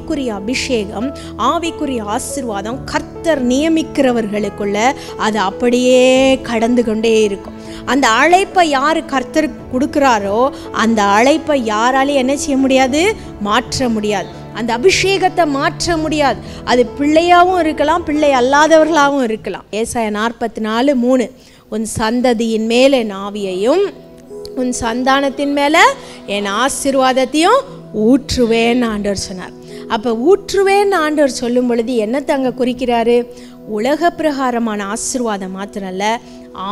ஆவிக்குரிய அபிஷேகம், ஆவிக்குரிய ஆசீர்வாதம் கர்த்தர் நியமிக்கிறவர்களுக்குள்ள அது அப்படியே கடந்து கொண்டே இருக்கும். அந்த அழைப்பை யார் கர்த்தருக்கு கொடுக்குறாரோ அந்த அழைப்பை யாராலையும் என்ன செய்ய முடியாது? மாற்ற முடியாது. அந்த அபிஷேகத்தை மாற்ற முடியாது. அது பிள்ளையாகவும் இருக்கலாம், பிள்ளை அல்லாதவர்களாகவும் இருக்கலாம். ஏசாயா 44:3 உன் சந்ததியின் மேல் என் ஆவியையும் உன் சந்தானத்தின் மேலே என் ஆசீர்வாதத்தையும் ஊற்றுவேன் ஆண்டவர் சொன்னார். அப்போ ஊற்றுவேன் ஆண்டவர் சொல்லும் பொழுது என்னத்தை அங்கே குறிக்கிறாரு? உலக பிரகாரமான ஆசீர்வாதம் மாத்திரம் அல்ல,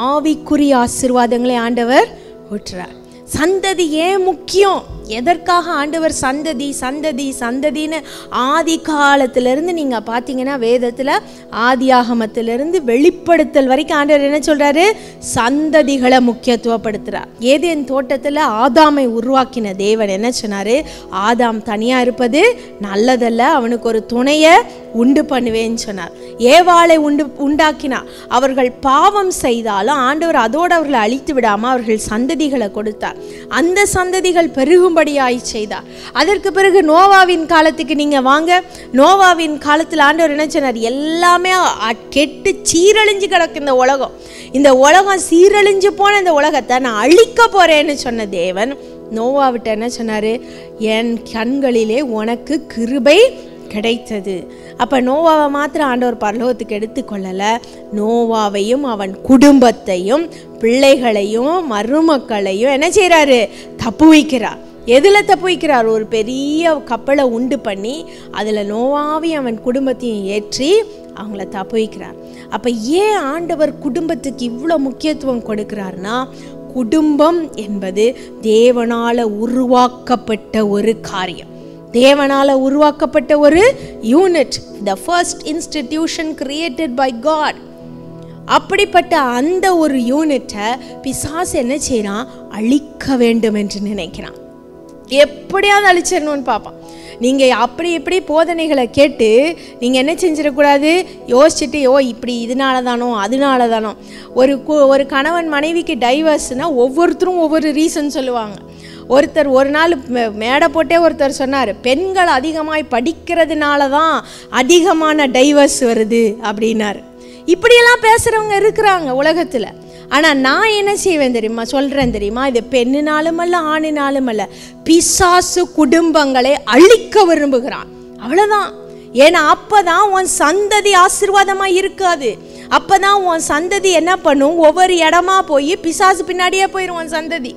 ஆவிக்குரிய ஆசீர்வாதங்களை ஆண்டவர் ஊற்றுறார். சந்ததி ஏன் முக்கியம்? எதற்காக ஆண்டவர் சந்ததி சந்ததி சந்ததின்னு ஆதி காலத்திலிருந்து நீங்கள் பார்த்தீங்கன்னா வேதத்தில் ஆதியாகமத்திலிருந்து வெளிப்படுத்தல் வரைக்கும் ஆண்டவர் என்ன சொல்கிறாரு? சந்ததிகளை முக்கியத்துவப்படுத்துகிறார். ஏதேன் தோட்டத்தில் ஆதாமை உருவாக்கின தேவன் என்ன சொன்னார்? ஆதாம் தனியாக இருப்பது நல்லதல்ல, அவனுக்கு ஒரு துணையை உண்டு பண்ணுவேன்னு சொன்னார். ஏவாளை உண்டாக்கினார். அவர்கள் பாவம் செய்தாலும் ஆண்டவர் அதோடு அவர்களை அழித்து விடாமல் அவர்கள் சந்ததிகளை கொடுத்தார். அந்த சந்ததிகள் பெருகும்படியாய் செய்தார். அதற்கு பிறகு நோவாவின் காலத்துக்கு நீங்கள் வாங்க. நோவாவின் காலத்தில் ஆண்டவர் என்ன சொன்னார்? எல்லாமே கெட்டு சீரழிஞ்சு கிடக்கு இந்த உலகம். இந்த உலகம் சீரழிஞ்சு போன இந்த உலகத்தை நான் அழிக்க போகிறேன்னு சொன்ன தேவன் நோவாவிட்ட என்ன சொன்னார்? என் கண்களிலே உனக்கு கிருபை கிடைத்தது. அப்போ நோவாவை மாத்திரம் ஆண்டவர் பரலோகத்துக்கு எடுத்துக்கொள்ளலை, நோவாவையும் அவன் குடும்பத்தையும் பிள்ளைகளையும் மருமக்களையும் என்ன செய்கிறாரு? தப்பு வைக்கிறார். எதில் தப்பு வைக்கிறார்? ஒரு பெரிய கப்பலை உண்டு பண்ணி அதில் நோவாவையும் அவன் குடும்பத்தையும் ஏற்றி அவங்கள தப்பு வைக்கிறார். அப்போ ஏன் ஆண்டவர் குடும்பத்துக்கு இவ்வளோ முக்கியத்துவம் கொடுக்கிறார்னா, குடும்பம் என்பது தேவனால் உருவாக்கப்பட்ட ஒரு காரியம், தேவனால் உருவாக்கப்பட்ட ஒரு unit, the first institution created by God. அப்படிப்பட்ட அந்த ஒரு யூனிட்டை பிசாசு என்ன செய்யறான்? அழிக்க வேண்டும் என்று நினைக்கிறான். எப்படியாவது அழிச்சிடணும்னு பார்ப்பான். நீங்கள் அப்படி இப்படி போதனைகளை கேட்டு நீங்கள் என்ன செஞ்சிடக்கூடாது? யோசிச்சுட்டு இப்படி இதனால தானோ அதனால தானோ. ஒரு கணவன் மனைவிக்கு டைவர்ஸ்னால் ஒவ்வொருத்தரும் ஒவ்வொரு ரீசன் சொல்லுவாங்க. ஒருத்தர் ஒரு நாள் மேடை போட்டே ஒருத்தர் சொன்னார், பெண்கள் அதிகமாய் படிக்கிறதுனால தான் அதிகமான டைவர்ஸ் வருது அப்படின்னாரு. இப்படியெல்லாம் பேசுகிறவங்க இருக்கிறாங்க உலகத்தில். ஆனால் நான் என்ன செய்வேன் தெரியுமா? சொல்கிறேன் தெரியுமா? இது பெண்ணினாலும் அல்ல ஆணினாலும் அல்ல, பிசாசு குடும்பங்களை அழிக்க விரும்புகிறான். அவ்வளோதான். ஏன்னா அப்போ தான் உன் சந்ததி ஆசீர்வாதமாக இருக்காது. அப்போ தான் உன் சந்ததி என்ன பண்ணும்? ஒவ்வொரு இடமா போய் பிசாசு பின்னாடியே போயிடும். உன் சந்ததி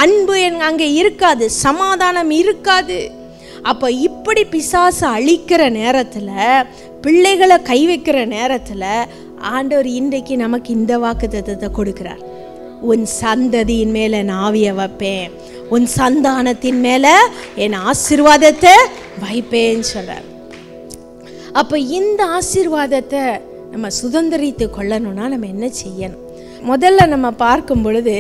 அன்பு அங்கே இருக்காது, சமாதானம் இருக்காது. அப்போ இப்படி பிசாசு அழிக்கிற நேரத்தில், பிள்ளைகளை கை வைக்கிற நேரத்தில் ஆண்டவர் இன்றைக்கு நமக்கு இந்த வாக்குத்தத்தத்தை கொடுக்கிறார். உன் சந்ததியின் மேலே நான் ஆவியை வைப்பேன், உன் சந்தானத்தின் மேலே என் ஆசீர்வாதத்தை வைப்பேன்னு சொல்கிறார். அப்போ இந்த ஆசீர்வாதத்தை நம்ம சுதந்திரித்து கொள்ளணும்னா நம்ம என்ன செய்யணும்? முதல்ல நம்ம பார்க்கும் பொழுது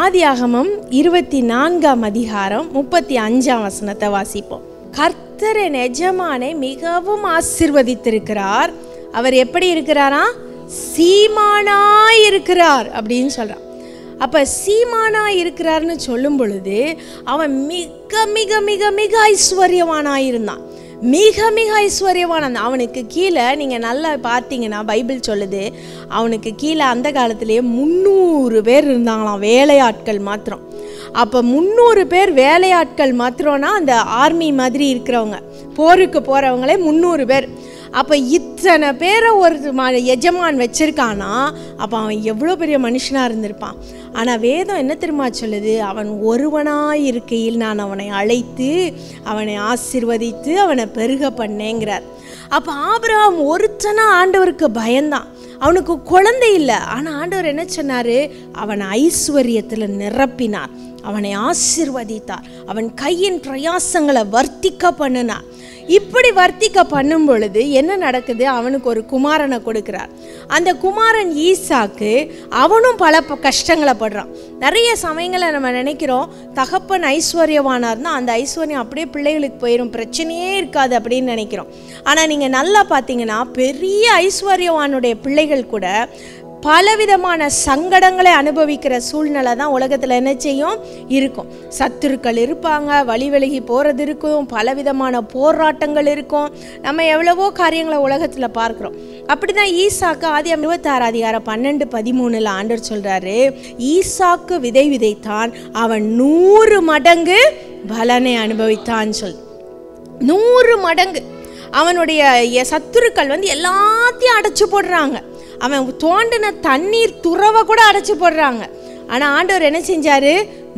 ஆதியாகமம் 24:35 வாசிப்போம். கர்த்தர் என் எஜமானை மிகவும் ஆசீர்வதித்திருக்கிறார். அவர் எப்படி இருக்கிறாரா? சீமானாய் இருக்கிறார் அப்படின்னு சொல்கிறான். அப்போ சீமானாய் இருக்கிறார்னு சொல்லும் பொழுது அவன் மிக மிக மிக மிக ஐஸ்வர்யவானாயிருந்தான். மிக மிக ஐஸ்வர்யவான. அவனுக்கு கீழே நீங்கள் நல்லா பார்த்தீங்கன்னா பைபிள் சொல்லுது, அவனுக்கு கீழே அந்த காலத்திலேயே 300 பேர் இருந்தாங்களாம், வேலையாட்கள் மாத்திரம். அப்போ 300 பேர் வேலையாட்கள் மாத்திரம்னா அந்த ஆர்மி மாதிரி இருக்கிறவங்க, போருக்கு போகிறவங்களே 300 பேர். அப்போ இத்தனை பேரை ஒரு எஜமான் வச்சிருக்கானா, அப்போ அவன் எவ்வளோ பெரிய மனுஷனாக இருந்திருப்பான். ஆனால் வேதம் என்ன தெரியுமா சொல்லுது? அவன் ஒருவனாய் இருக்கையில் நான் அவனை அழைத்து அவனை ஆசீர்வதித்து அவனை பெருக பண்ணேங்கிறார். அப்போ ஆபிரகாம் ஒருத்தனா ஆண்டவருக்கு பயந்தான். அவனுக்கு குழந்தை இல்லை. ஆனால் ஆண்டவர் என்ன சொன்னார்? அவனை ஐஸ்வர்யத்தில் நிரப்பினார், அவனை ஆசீர்வதித்தார், அவன் கையின் பிரயாசங்களை வர்த்திக்க பண்ணினார். இப்படி வர்த்திக்க பண்ணும் பொழுது என்ன நடக்குது? அவனுக்கு ஒரு குமாரனை கொடுக்கிறார். அந்த குமாரன் ஈசாக்கு, அவனும் பல கஷ்டங்களை படுறான். நிறைய சமயங்களை நம்ம நினைக்கிறோம் தகப்பன் ஐஸ்வர்யவானார்னா அந்த ஐஸ்வர்யம் அப்படியே பிள்ளைகளுக்கு போயிடும், பிரச்சனையே இருக்காது அப்படின்னு நினைக்கிறோம். ஆனால் நீங்கள் நல்லா பார்த்தீங்கன்னா பெரிய ஐஸ்வர்யவானுடைய பிள்ளைகள் கூட பலவிதமான சங்கடங்களை அனுபவிக்கிற சூழ்நிலை தான் உலகத்தில் என்ன செய்யும் இருக்கும். சத்துருக்கள் இருப்பாங்க, வழி விலகி போகிறது இருக்கும், பலவிதமான போராட்டங்கள் இருக்கும். நம்ம எவ்வளவோ காரியங்களை உலகத்தில் பார்க்குறோம். அப்படி தான் ஈசாக்கு ஆதியாகமம் 26:12-13 ஆண்டவர் சொல்கிறாரு, ஈசாக்கு விதை விதைத்தான், அவன் 100 மடங்கு பலனை அனுபவித்தான் சொல். 100 மடங்கு. அவனுடைய சத்துருக்கள் எல்லாத்தையும் அடைச்சி போடுறாங்க. அவன் தோண்டின தண்ணீர் துறவை கூட அடைச்சி போடுறாங்க. ஆனால் ஆண்டவர் என்ன செஞ்சாரு?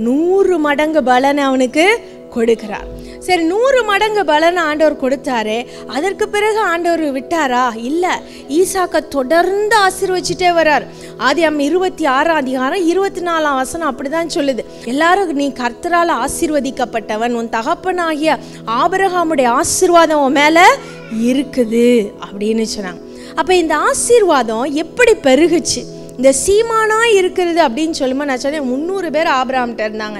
100 மடங்கு பலனை அவனுக்கு கொடுக்கிறார். சரி, 100 மடங்கு பலனை ஆண்டவர் கொடுத்தாரு. அதற்கு பிறகு ஆண்டவர் விட்டாரா? இல்லை, ஈசாக்கை தொடர்ந்து ஆசீர்வச்சிட்டே வர்றார். ஆதியாகமம் 26:24 அப்படிதான் சொல்லுது. எல்லாரும் நீ கர்த்தரால் ஆசீர்வதிக்கப்பட்டவன், உன் தகப்பனாகிய ஆபிரகாமுடைய ஆசீர்வாதம் உன் மேலே இருக்குது அப்படின்னு சொன்னாங்க. அப்போ இந்த ஆசீர்வாதம் எப்படி பெருகுச்சு? இந்த சீமானாக இருக்கிறது அப்படின்னு சொல்லும்போது நான் சொன்னேன் 300 பேர் ஆபிரகாம்கிட்ட இருந்தாங்க.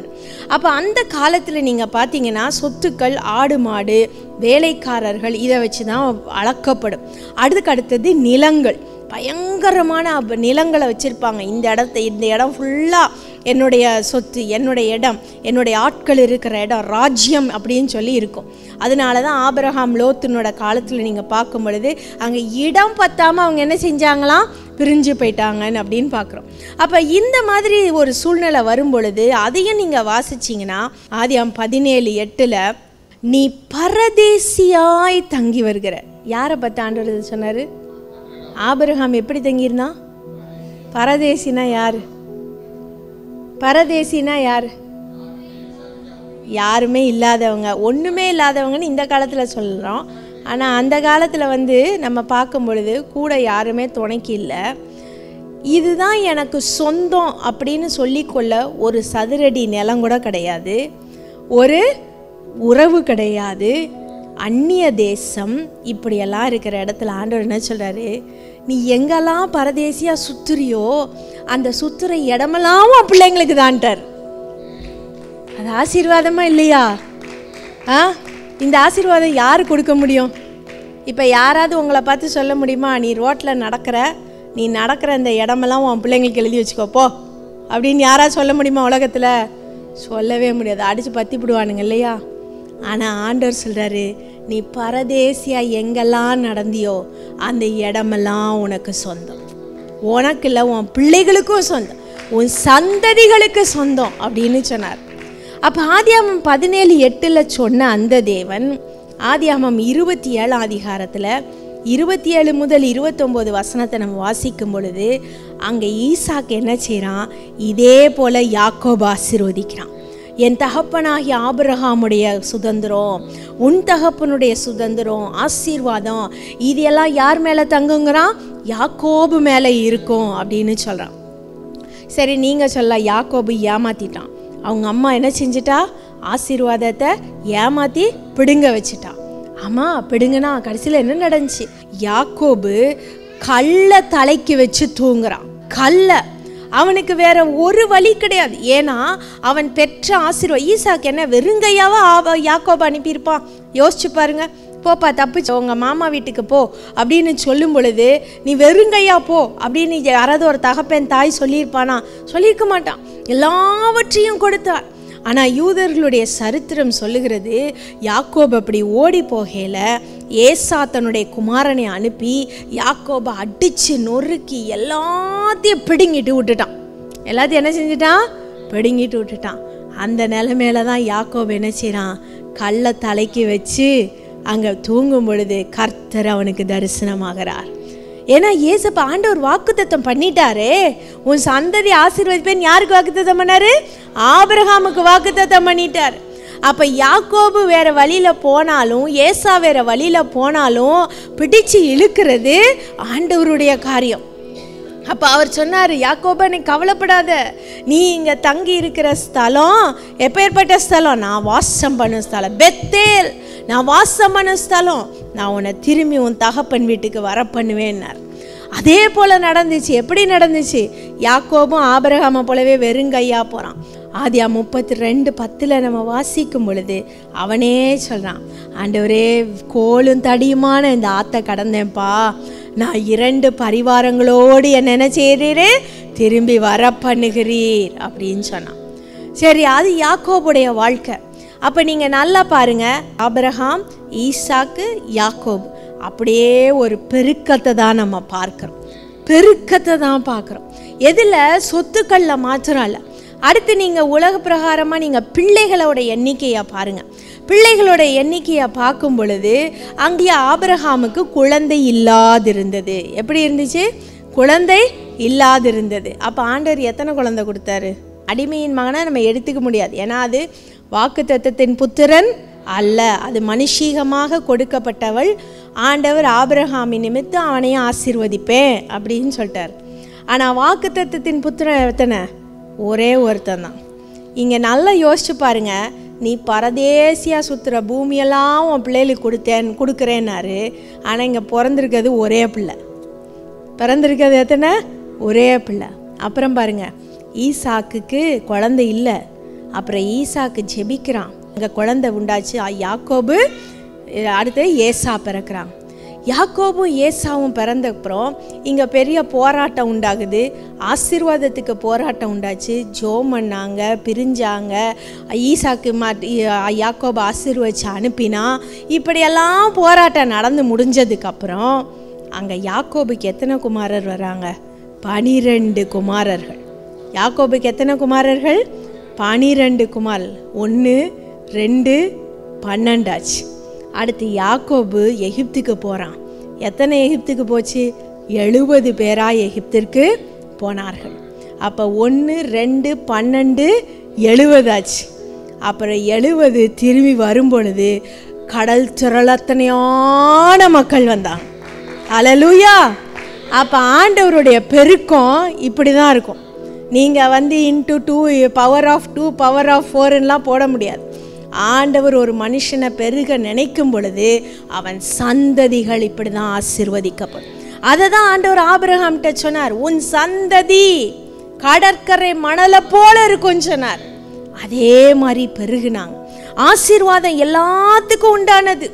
அப்போ அந்த காலத்தில் நீங்கள் பார்த்தீங்கன்னா சொத்துக்கள், ஆடு மாடு, வேலைக்காரர்கள், இதை வச்சு தான் அளக்கப்படும். அடுத்தது நிலங்கள், பயங்கரமான நிலங்களை வச்சுருப்பாங்க. இந்த இடம் ஃபுல்லாக என்னுடைய சொத்து, என்னுடைய இடம், என்னுடைய ஆட்கள் இருக்கிற இடம், ராஜ்யம் அப்படின்னு சொல்லி இருக்கும். அதனால தான் ஆபிரகாம் லோத்தினோட காலத்தில் நீங்கள் பார்க்கும் பொழுது அங்கே இடம் பத்தாமல் அவங்க என்ன செஞ்சாங்களாம்? பிரிஞ்சு போயிட்டாங்கன்னு அப்படின்னு பார்க்குறோம். அப்போ இந்த மாதிரி ஒரு சூழ்நிலை வரும் பொழுது அதையும் நீங்கள் வாசிச்சிங்கன்னா ஆதியாகமம் 17:8 நீ பரதேசியாய் தங்கி வருகிற. யாரை பற்றி ஆண்டவர் சொன்னார்? ஆபிரகாம் எப்படி தங்கியிருந்தான்? பரதேசினா யார்? பரதேசினா யார்? யாருமே இல்லாதவங்க, ஒன்றுமே இல்லாதவங்கன்னு இந்த காலத்தில் சொல்கிறோம். ஆனால் அந்த காலத்தில் நம்ம பார்க்கும் பொழுது கூட யாருமே துணைக்கு இல்லை. இதுதான் எனக்கு சொந்தம் அப்படின்னு சொல்லிக்கொள்ள ஒரு சதுரடி நிலம் கூட கிடையாது, ஒரு உறவு கிடையாது, அந்நிய தேசம், இப்படியெல்லாம் இருக்கிற இடத்துல ஆண்டவர் என்ன சொல்கிறாரு? நீ எங்கெல்லாம் பரதேசியாக சுற்றுறியோ அந்த சுற்றுற இடமெல்லாம் பிள்ளைங்களுக்கு தான்ட்டார். அது ஆசீர்வாதமா இல்லையா? இந்த ஆசீர்வாதம் யார் கொடுக்க முடியும்? இப்போ யாராவது உங்களை பார்த்து சொல்ல முடியுமா, நீ ரோட்டில் நீ நடக்கிற இந்த இடமெல்லாம் உன் பிள்ளைங்களுக்கு எழுதி வச்சுக்கோப்போ அப்படின்னு யாராவது சொல்ல முடியுமா? உலகத்தில் சொல்லவே முடியாது, அடித்து பற்றிவிடுவானுங்க இல்லையா? ஆனால் ஆண்டவர் சொல்கிறாரு, நீ பரதேசியாக எங்கெல்லாம் நடந்தியோ அந்த இடமெல்லாம் உனக்கு சொந்தம். உனக்கு இல்லை, உன் பிள்ளைகளுக்கும் சொந்தம், உன் சந்ததிகளுக்கு சொந்தம் அப்படின்னு சொன்னார். அப்போ ஆதியாகமம் 17:8 சொன்ன அந்த தேவன் ஆதியாகமம் 27 27 முதல் 29 நம்ம வாசிக்கும் பொழுது அங்கே ஈசாக்கு என்ன செய்கிறான்? இதே போல் யாக்கோபு ஆசீர்வதிக்கிறான். என் தகப்பனாகிய ஆபிரகாமுடைய சுதந்திரம், உன் தகப்பனுடைய சுதந்திரம், ஆசீர்வாதம், இதெல்லாம் யார் மேலே தங்குங்கிறான்? யாக்கோபு மேலே இருக்கும் அப்படின்னு சொல்கிறான். சரி, நீங்கள் சொல்ல, யாக்கோபு ஏமாற்றிட்டான். அவங்க அம்மா என்ன செஞ்சிட்டா? ஆசீர்வாதத்தை ஏமாற்றி பிடுங்க வச்சுட்டா. ஆமாம், பிடுங்கன்னா கடைசியில் என்ன நடந்துச்சு? யாக்கோபு கல்லை தலைக்கு வச்சு தூங்குறான். கல்லை, அவனுக்கு வேற ஒரு வழி கிடையாது. ஏன்னா அவன் பெற்ற ஆசீர்வாதம். ஈசாக்கு என்ன வெறுங்கையாவா யாக்கோபு அனுப்பியிருப்பான்? யோசிச்சு பாருங்க. போப்பா, தப்பிச்சு உங்கள் மாமா வீட்டுக்கு போ அப்படின்னு சொல்லும் பொழுது நீ வெறுங்கையா போ அப்படின்னு யாராவது ஒரு தகப்பன் தாய் சொல்லியிருப்பானா? சொல்லியிருக்க மாட்டான். எல்லாவற்றையும் கொடுத்தார். ஆனால் யூதர்களுடைய சரித்திரம் சொல்லுகிறது, யாக்கோபு அப்படி ஓடி போகையில் ஏசா தன்னுடைய குமாரனை அனுப்பி யாக்கோபை அடித்து நொறுக்கி எல்லாத்தையும் பிடுங்கிட்டு விட்டுட்டான். எல்லாத்தையும் என்ன செஞ்சிட்டான்? பிடுங்கிட்டு விட்டுட்டான். அந்த நிலைமையில தான் யாக்கோபு என்ன செய்கிறான்? கல்லை தலைக்கு வச்சு அங்கே தூங்கும் பொழுது கர்த்தர் அவனுக்கு தரிசனமாகிறார். ஏன்னா ஏசப்பா ஆண்டவர் வாக்குத்தத்தம் பண்ணிட்டாரே, உன் சந்ததி ஆசீர்வதிப்பேன். யாருக்கு வாக்குத்தத்தம் பண்ணாரு? ஆபிரகாமுக்கு வாக்குத்தத்தம் பண்ணிட்டார். அப்போ யாக்கோபு வேற வழியில் போனாலும் ஏசா வேற வழியில் போனாலும் பிடிச்சு இழுக்கிறது ஆண்டவருடைய காரியம். அப்போ அவர் சொன்னார், யாக்கோபா நீ கவலைப்படாத, நீ இங்கே தங்கி இருக்கிற ஸ்தலம் எப்பேற்பட்ட ஸ்தலம்? நான் வாசம் பண்ண ஸ்தலம், பெத்தேல், நான் வாசம் பண்ண ஸ்தலம். நான் உன்னை திரும்பி உன் தகப்பன் வீட்டுக்கு வர பண்ணுவேன்னார். அதே போல் நடந்துச்சு. எப்படி நடந்துச்சு? யாக்கோபும் ஆபிரகாமை போலவே வெறுங்கையாக போகிறான். ஆதியாகமம் 32:10 நம்ம வாசிக்கும் பொழுது அவனே சொல்கிறான், ஆண்டவரே கோலும் தடியுமான இந்த ஆற்றை கடந்தேன்ப்பா, நான் 2 பரிவாரங்களோடு என்ன செய்கிறீரே திரும்பி வர பண்ணுகிறீர் அப்படின்னு சொன்னான். சரி, அது யாக்கோபுடைய வாழ்க்கை. அப்போ நீங்கள் நல்லா பாருங்கள், ஆபிரகாம், ஈசாக்கு, யாக்கோபு அப்படியே ஒரு பெருக்கத்தை தான் நம்ம பார்க்குறோம். பெருக்கத்தை தான் பார்க்குறோம். எதில்? சொத்துக்களில் மாத்திரம் இல்லை. அடுத்து நீங்கள் உலக பிரகாரமாக நீங்கள் பிள்ளைகளோட எண்ணிக்கையை பாருங்கள். பிள்ளைகளோட எண்ணிக்கையை பார்க்கும் பொழுது அங்கே ஆபிரகாமுக்கு குழந்தை இல்லாதிருந்தது. எப்படி இருந்துச்சு? குழந்தை இல்லாதிருந்தது. அப்போ ஆண்டவர் எத்தனை குழந்தை கொடுத்தாரு? அடிமையின் மகனை நம்ம எடுத்துக்க முடியாது, ஏன்னா அது வாக்குத்தத்தத்தின் புத்திரன் அல்ல, அது மனுஷீகமாக கொடுக்கப்பட்டவள். ஆண்டவர் ஆபிரகாமின் நிமித்தம் அவனையும் ஆசீர்வதிப்பேன் அப்படின்னு சொல்லிட்டார். ஆனால் வாக்குத்தத்தத்தின் புத்திரன் எத்தனை? ஒரே ஒருத்தன் தான். இங்கே நல்லா யோசிச்சு பாருங்க, நீ பரதேசியாக சுற்றுற பூமியெல்லாம் உன் பிள்ளைகளுக்கு கொடுக்குறேன்னாரு. ஆனால் இங்கே பிறந்திருக்கிறது ஒரே பிள்ளை. பிறந்திருக்கிறது எத்தனை? ஒரே பிள்ளை. அப்புறம் பாருங்க, ஈசாக்குக்கு குழந்தை இல்லை. அப்புறம் ஈசாக்கு ஜெபிக்கிறான், அங்கே குழந்தை உண்டாச்சு. யாக்கோபு, அடுத்து ஏசா பிறக்கிறான். யாக்கோபும் ஏசாவும் பிறந்தப்புறம் இங்கே பெரிய போராட்டம் உண்டாகுது. ஆசீர்வாதத்துக்கு போராட்டம் உண்டாச்சு. ஜோம் பண்ணாங்க, பிரிஞ்சாங்க. ஈசாக்கு யாக்கோபு ஆசீர்வதிச்சு அனுப்பினா. இப்படியெல்லாம் போராட்டம் நடந்து முடிஞ்சதுக்கப்புறம் அங்கே யாக்கோபுக்கு எத்தனை குமாரர் வராங்க? 12 குமாரர்கள். யாக்கோபுக்கு எத்தனை குமாரர்கள்? 12 குமாரர். 1, 2, 12 ஆச்சு. அடுத்து யாக்கோபு எகிப்துக்கு போகிறான். எத்தனை எகிப்துக்கு போச்சு? 70 பேராக எகிப்திற்கு போனார்கள். அப்போ 1, 2, 12, 70 ஆச்சு. அப்புறம் 70 திரும்பி வரும் பொழுது கடல் திரளத்தனையான மக்கள் வந்தாங்க. ஹல்லேலூயா! அப்போ ஆண்டவருடைய பெருக்கம் இப்படி தான் இருக்கும். நீங்கள் into 2 power of 2 power of 4லாம் போட முடியாது. ஆண்டவர் ஒரு மனுஷனை பெருக நினைக்கும் பொழுது அவன் சந்ததிகள் இப்படி தான் ஆசீர்வதிக்கப்படும். அதை தான் ஆண்டவர் ஆபிரகாம்கிட்ட சொன்னார், உன் சந்ததி கடற்கரை மணலை போல இருக்கும்னு சொன்னார். அதே மாதிரி பெருகுனாங்க. ஆசீர்வாதம் எல்லாத்துக்கும் உண்டானது.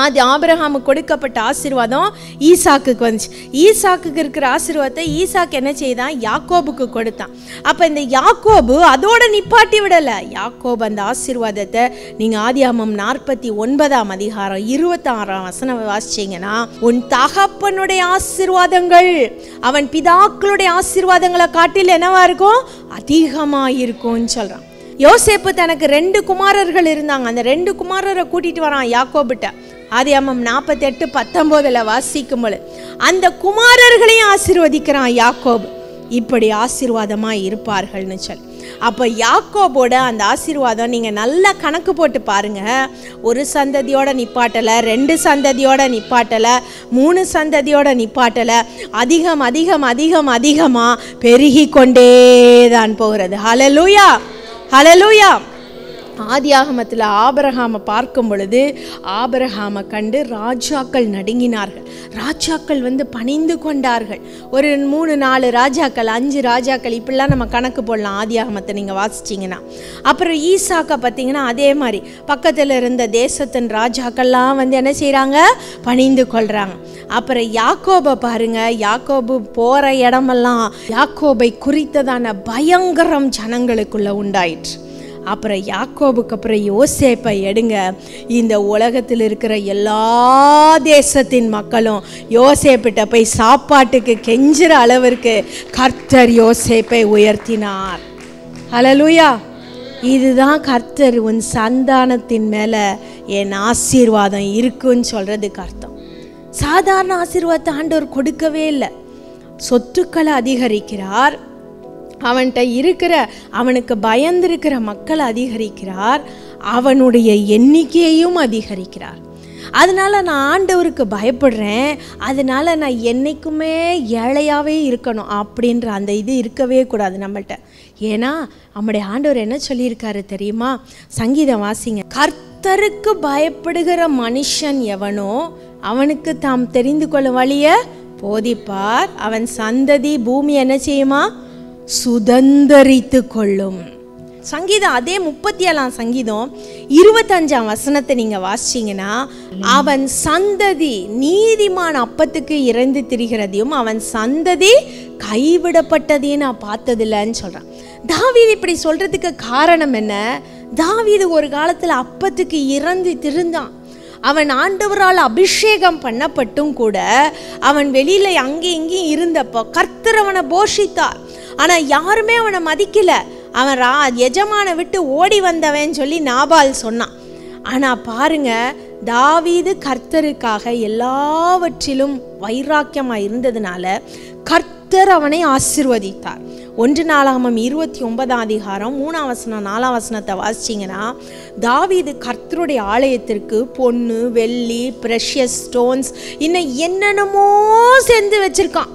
அது ஆபிரகாமுக்கு கொடுக்கப்பட்ட ஆசீர்வாதம் ஈசாக்குக்கு வந்துச்சு. ஈசாக்குக்கு இருக்கிற ஆசீர்வாதத்தை ஈசாக்கு என்ன செய்தான்? யாக்கோபுக்கு கொடுத்தான். அப்போ இந்த யாக்கோபு அதோட நிப்பாட்டி விடலை. யாக்கோபு அந்த ஆசீர்வாதத்தை நீங்கள் ஆதியாகமம் 49ஆம் அதிகாரம் 26ஆம் வசனம் வாசிச்சிங்கன்னா, உன் தகப்பனுடைய ஆசீர்வாதங்கள் அவன் பிதாக்களுடைய ஆசீர்வாதங்களை காட்டில் என்னவா இருக்கும்? அதிகமாக இருக்கும்னு சொல்கிறான். யோசேப்பு தனக்கு 2 குமாரர்கள் இருந்தாங்க. அந்த 2 குமாரரை கூட்டிகிட்டு வரான் யாக்கோபிட்ட. ஆதியாகமம் 48:19 வாசிக்கும் பொழுது அந்த குமாரர்களையும் ஆசீர்வதிக்கிறான் யாக்கோபு. இப்படி ஆசீர்வாதமாக இருப்பார்கள்னு சொல்லி. அப்போ யாக்கோபோட அந்த ஆசீர்வாதம் நீங்கள் நல்லா கணக்கு போட்டு பாருங்கள். ஒரு சந்ததியோட நிப்பாட்டலை, 2 சந்ததியோட நிப்பாட்டலை, 3 சந்ததியோட நிப்பாட்டலை. அதிகம் அதிகம் அதிகம் அதிகமாக பெருகி கொண்டே தான் போகிறது. ஹல்லேலூயா! ஹல்லேலூயா! ஆதியாகமத்தில் ஆபிரகாமை பார்க்கும் பொழுது ஆபிரகாமை கண்டு ராஜாக்கள் நடுங்கினார்கள். ராஜாக்கள் பணிந்து கொண்டார்கள். ஒரு 3-4 ராஜாக்கள், 5 ராஜாக்கள், இப்படிலாம் நம்ம கணக்கு போடலாம் ஆதியாகமத்தை நீங்கள் வாசிச்சிங்கன்னா. அப்புறம் ஈசாக்கை பார்த்தீங்கன்னா அதே மாதிரி பக்கத்தில் இருந்த தேசத்தின் ராஜாக்கள்லாம் என்ன செய்கிறாங்க? பணிந்து கொள்கிறாங்க. அப்புறம் யாக்கோபை பாருங்க, யாக்கோபு போகிற இடமெல்லாம் யாக்கோபை குறித்ததான பயங்கரம் ஜனங்களுக்குள்ள உண்டாயிற்று. அப்புறம் யாக்கோபுக்கு அப்புறம் யோசேப்பை எடுங்க. இந்த உலகத்தில் இருக்கிற எல்லா தேசத்தின் மக்களும் யோசேப்பிட்ட போய் சாப்பாட்டுக்கு கெஞ்சுற அளவிற்கு கர்த்தர் யோசேப்பை உயர்த்தினார். ஹல்லேலூயா! இதுதான் கர்த்தர் உன் சந்தானத்தின் மேலே என் ஆசீர்வாதம் இருக்குன்னு சொல்கிறதுக்கு அர்த்தம். சாதாரண ஆசீர்வாதத்தை ஆண்டவர் கொடுக்கவே இல்லை. சொத்துக்களை அதிகரிக்கிறார், அவன்கிட்ட இருக்கிற அவனுக்கு பயந்திருக்கிற மக்களை அதிகரிக்கிறார், அவனுடைய எண்ணிக்கையையும் அதிகரிக்கிறார். அதனால் நான் ஆண்டவருக்கு பயப்படுறேன், அதனால் நான் என்றைக்குமே ஏழையாகவே இருக்கணும் அப்படின்ற அந்த இது இருக்கவே கூடாது நம்மள்கிட்ட. ஏன்னா நம்முடைய ஆண்டவர் என்ன சொல்லியிருக்காரு தெரியுமா? சங்கீதம் வாசிங்க. கர்த்தருக்கு பயப்படுகிற மனுஷன் எவனோ அவனுக்கு தாம் தெரிந்து கொள்ளும் வழியை போதிப்பார், அவன் சந்ததி பூமி என்ன செய்யுமா? சுதந்தரித்து கொள்ளும். சங்கீதம் அதே 37ஆம் சங்கீதம் 25ஆம் வசனத்தை நீங்கள் வாசிச்சிங்கன்னா, அவன் சந்ததி நீதிமான் அப்பத்துக்கு இறைந்து திரிகிறதையும் அவன் சந்ததி கைவிடப்பட்டதையும் நான் பார்த்ததில்லைன்னு சொல்கிறான். தாவீது இப்படி சொல்கிறதுக்கு காரணம் என்ன? தாவீது ஒரு காலத்தில் அப்பத்துக்கு இறந்து திருந்தான். அவன் ஆண்டவரால் அபிஷேகம் பண்ணப்பட்டும் கூட அவன் வெளியில் அங்கேயும் இங்கேயும் இருந்தப்போ கர்த்தர் அவனை போஷித்தார். ஆனால் யாருமே அவனை மதிக்கலை. அவன் எஜமான விட்டு ஓடி வந்தவன் சொல்லி நாபால் சொன்னான். ஆனால் பாருங்க, தாவீது கர்த்தருக்காக எல்லாவற்றிலும் வைராக்கியமாக இருந்ததுனால கர்த்தர் அவனை ஆசீர்வதித்தார். 1 நாளாகமம் 29ஆம் அதிகாரம் 3ஆம் வசனம் 4ஆம் வசனத்தை வாசிச்சிங்கன்னா, தாவீது கர்த்தருடைய ஆலயத்திற்கு பொன்னு வெள்ளி ப்ரெஷியஸ் ஸ்டோன்ஸ் இன்னும் என்னென்னமோ சேர்ந்து வச்சிருக்கான்.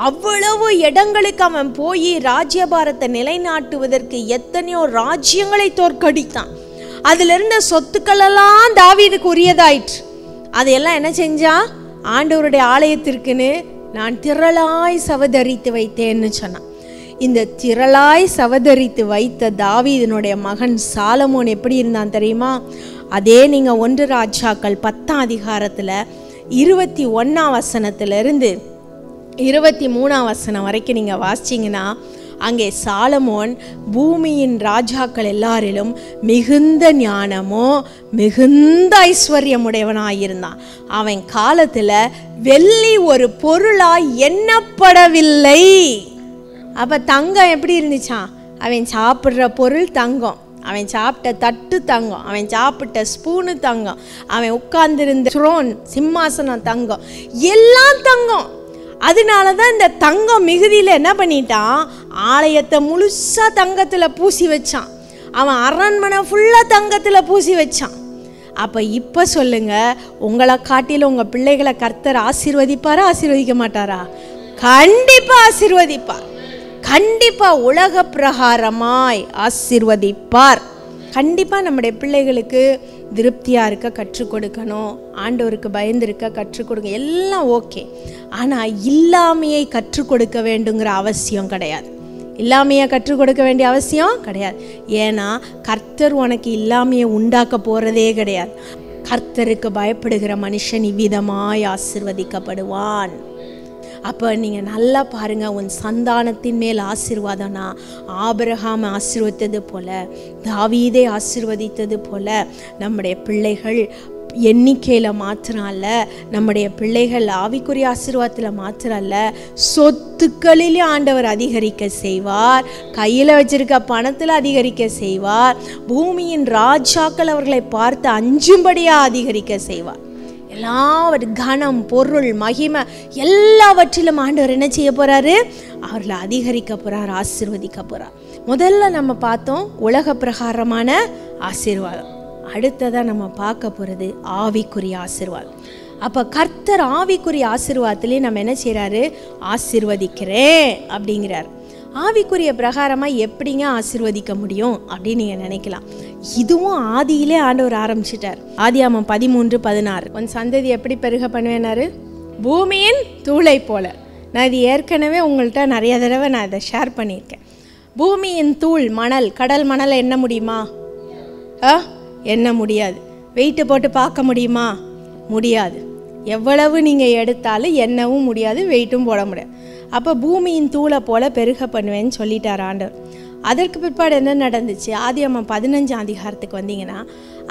அவ்வளவு இடங்களுக்கு அவன் போய் ராஜ்யபாரத்தை நிலைநாட்டுவதற்கு எத்தனையோ ராஜ்யங்களை தோற்கடித்தான். அதுல இருந்த சொத்துக்களெல்லாம் தாவீதுக்கு உரியதாயிற்று. அதையெல்லாம் என்ன செஞ்சா? ஆண்டவருடைய ஆலயத்திற்குன்னு நான் திரளாய் சவதரித்து வைத்தேன்னு சொன்னான். இந்த திரளாய் சவதரித்து வைத்த தாவீதினுடைய மகன் சாலமோன் எப்படி இருந்தான் தெரியுமா? அதே நீங்கள் 1 ராஜாக்கள் 10ஆம் அதிகாரத்தில் 21ஆம் வசனத்திலிருந்து 23ஆம் வசனம் வரைக்கும் நீங்கள் வாசிச்சிங்கன்னா, அங்கே சாலமோன் பூமியின் ராஜாக்கள் எல்லாரிலும் மிகுந்த ஞானமோ மிகுந்த ஐஸ்வர்யமுடையவனாயிருந்தான். அவன் காலத்தில் வெள்ளி ஒரு பொருளாய் எண்ணப்படவில்லை. அப்போ தங்கம் எப்படி இருந்துச்சான்? அவன் சாப்பிட்ற பொருள் தங்கம், அவன் சாப்பிட்ட தட்டு தங்கம், அவன் சாப்பிட்ட ஸ்பூனு தங்கம், அவன் உட்கார்ந்திருந்த த்ரோன் சிம்மாசனம் தங்கம், எல்லாம் தங்கம். அதனால தான் இந்த தங்கம் மிகுதியில் என்ன பண்ணிட்டான்? ஆலயத்தை முழுசாக தங்கத்தில் பூசி வச்சான். அவன் அரண்மனை ஃபுல்லாக தங்கத்தில் பூசி வச்சான். அப்போ இப்போ சொல்லுங்கள், உங்களை காட்டிலும் உங்கள் பிள்ளைகளை கர்த்தர் ஆசீர்வதிப்பாரா ஆசீர்வதிக்க மாட்டாரா? கண்டிப்பாக ஆசீர்வதிப்பார். கண்டிப்பாக உலக பிரகாரமாய் ஆசீர்வதிப்பார். கண்டிப்பாக நம்முடைய பிள்ளைகளுக்கு திருப்தியாக இருக்க கற்றுக் கொடுக்கணும், ஆண்டவருக்கு பயந்திருக்க கற்றுக் கொடுங்க, எல்லாம் ஓகே. ஆனால் இல்லாமையை கற்றுக் கொடுக்க வேண்டுங்கிற அவசியம் கிடையாது. இல்லாமையை கற்றுக் கொடுக்க வேண்டிய அவசியம் கிடையாது. ஏன்னா கர்த்தர் உனக்கு இல்லாமையை உண்டாக்க போகிறதே கிடையாது. கர்த்தருக்கு பயப்படுகிற மனுஷன் இவ்விதமாய் ஆசீர்வதிக்கப்படுவான். அப்போ நீங்கள் நல்லா பாருங்கள், உன் சந்தானத்தின் மேல் ஆசீர்வாதம்னா ஆபிரகாம் ஆசீர்வதித்தது போல, தாவீதை ஆசீர்வதித்தது போல நம்முடைய பிள்ளைகள் எண்ணிக்கையில் மாத்திரம் அல்ல, நம்முடைய பிள்ளைகள் ஆவிக்குரிய ஆசீர்வாதத்தில் மாத்திரம் அல்ல, சொத்துக்களிலே ஆண்டவர் அதிகரிக்க செய்வார், கையில் வச்சிருக்க பணத்தில் அதிகரிக்க செய்வார், பூமியின் ராஜாக்கள் அவர்களை பார்த்து அஞ்சும்படியாக அதிகரிக்க செய்வார். எல்லாவற்றும் கனம் பொருள் மகிமை எல்லாவற்றிலும் ஆண்டவர் என்ன செய்ய போறாரு? அவர்களை அதிகரிக்க போறார், ஆசீர்வதிக்க போறார். முதல்ல நம்ம பார்த்தோம் உலக பிரகாரமான ஆசீர்வாதம். அடுத்ததான் நம்ம பார்க்க போறது ஆவிக்குரிய ஆசீர்வாதம். அப்போ கர்த்தர் ஆவிக்குரிய ஆசீர்வாதத்திலே நம்ம என்ன செய்யறாரு? ஆசீர்வதிக்கிறேன் அப்படிங்கிறார். ஆவிக்குரிய பிரகாரமாக எப்படிங்க ஆசீர்வதிக்க முடியும் அப்படின்னு நீங்கள் நினைக்கலாம். இதுவும் ஆதியிலே ஆண்டவர் ஆரம்பிச்சிட்டார். ஆதியாகமம் 13:16 உன் சந்ததி எப்படி பெருக பண்ணுவேனாரு? பூமியின் தூளை போல. நான் இது ஏற்கனவே உங்கள்கிட்ட நிறைய தடவை நான் இதை ஷேர் பண்ணியிருக்கேன். பூமியின் தூள் மணல், கடல் மணலை எண்ண முடியுமா? எண்ண முடியாது. வெயிட்டு போட்டு பார்க்க முடியுமா? முடியாது. எவ்வளவு நீங்கள் எடுத்தாலும் எண்ணவும் முடியாது, வெயிட்டும் போட முடியாது. அப்போ பூமியின் தூளை போல பெருக பண்ணுவேன்னு சொல்லிட்டார் ஆண்டவர். அதற்கு பிற்பாடு என்ன நடந்துச்சு? ஆதியாகமம் 15ஆம் அதிகாரத்துக்கு வந்தீங்கன்னா,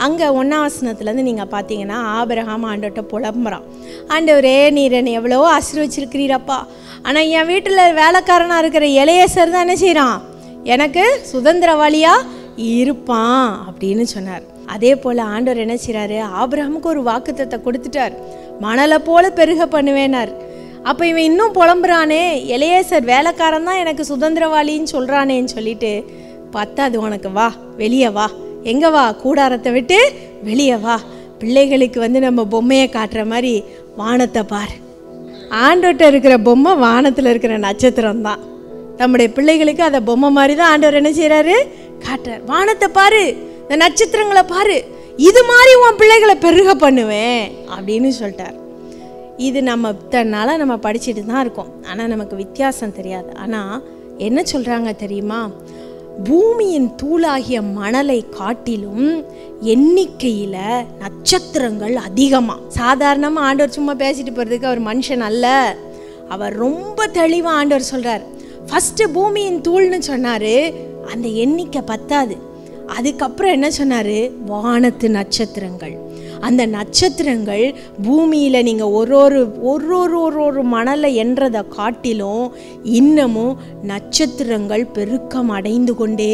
அங்கே 1ஆம் வசனத்துலேருந்து நீங்கள் பார்த்தீங்கன்னா ஆபிரகாம் ஆண்டவர்கிட்ட புலம்புறான். ஆண்டவரே, நீர் என்னை எவ்வளோ ஆசீர்வச்சிருக்கிறீரப்பா, ஆனால் என் வீட்டில் வேலைக்காரனாக இருக்கிற எலியேசர் தான் என்ன செய்கிறான்? எனக்கு சுதந்திரவாளியாக இருப்பான் அப்படின்னு சொன்னார். அதே போல் ஆண்டவர் என்ன செய்கிறாரு? ஆபிரகாமுக்கு ஒரு வாக்குத்தத்தை கொடுத்துட்டார், மணலை போல பெருக பண்ணுவேனார். அப்போ இவன் இன்னும் புலம்புறானே, எலியேசர் வேலைக்காரன் தான் எனக்கு சுதந்திரவாளின்னு சொல்கிறானேன்னு சொல்லிட்டு, பார்த்தா அது உனக்கு வா, வெளியே வா. எங்கே வா? கூடாரத்தை விட்டு வெளியே வா. பிள்ளைகளுக்கு நம்ம பொம்மையை காட்டுற மாதிரி வானத்தை பாரு. ஆண்டவர்கிட்ட இருக்கிற பொம்மை வானத்தில் இருக்கிற நட்சத்திரம் தான். நம்முடைய பிள்ளைகளுக்கு அதை பொம்மை மாதிரி தான் ஆண்டவர் என்ன செய்கிறாரு? காட்டுறார். வானத்தை பாரு, இந்த நட்சத்திரங்களை பாரு, இது மாதிரி உன் பிள்ளைகளை பெருக பண்ணுவேன் அப்படின்னு சொல்லிட்டார். இது நம்ம இத்தனால நம்ம படிச்சுட்டு தான் இருக்கோம், ஆனால் நமக்கு வித்தியாசம் தெரியாது. ஆனால் என்ன சொல்கிறாங்க தெரியுமா? பூமியின் தூளாகிய மணலை காட்டிலும் எண்ணிக்கையில நட்சத்திரங்கள் அதிகமா. சாதாரணமா ஆண்டவர் சும்மா பேசிட்டு போறதுக்கு அவர் மனுஷன் அல்ல. அவர் ரொம்ப தெளிவா ஆண்டவர் சொல்றார். ஃபர்ஸ்ட் பூமியின் தூள்னு சொன்னாரு, அந்த எண்ணிக்கை பத்தாது. அதுக்கப்புறம் என்ன சொன்னாரு? வானத்து நட்சத்திரங்கள். அந்த நட்சத்திரங்கள் பூமியில நீங்க ஒரு மணலை என்றதை காட்டிலும் இன்னமும் நட்சத்திரங்கள் பெருக்கம் அடைந்து கொண்டே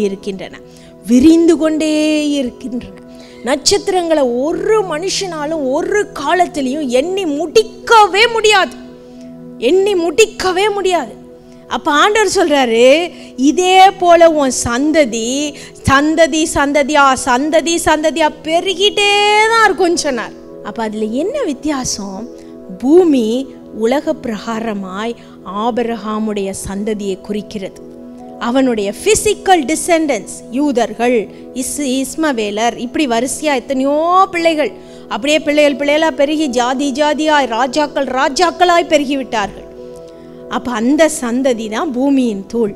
இருக்கின்றன, விரிந்து கொண்டே இருக்கின்றன. நட்சத்திரங்களை ஒரு மனுஷனாலும் ஒரு காலத்திலையும் எண்ணி முடிக்கவே முடியாது, எண்ணி முடிக்கவே முடியாது. அப்ப ஆண்டவர் சொல்றாரு, இதே போல உன் சந்ததி சந்ததி சந்ததியா சந்ததி சந்ததியா பெருகிட்டே தான் இருக்கும் சொன்னார். அப்ப அதுல என்ன வித்தியாசம்? பூமி உலக பிரகாரமாய் ஆபிரகாமுடைய சந்ததியை குறிக்கிறது. அவனுடைய பிசிக்கல் டிசெண்டன்ஸ், யூதர்கள், இஸ்மவேலர், இப்படி வரிசையா எத்தனையோ பிள்ளைகள், அப்படியே பிள்ளைகளா பெருகி ஜாதி ஜாதியாய் ராஜாக்களாய் பெருகி விட்டார்கள். அப்ப அந்த சந்ததி தான் பூமியின் தூள்.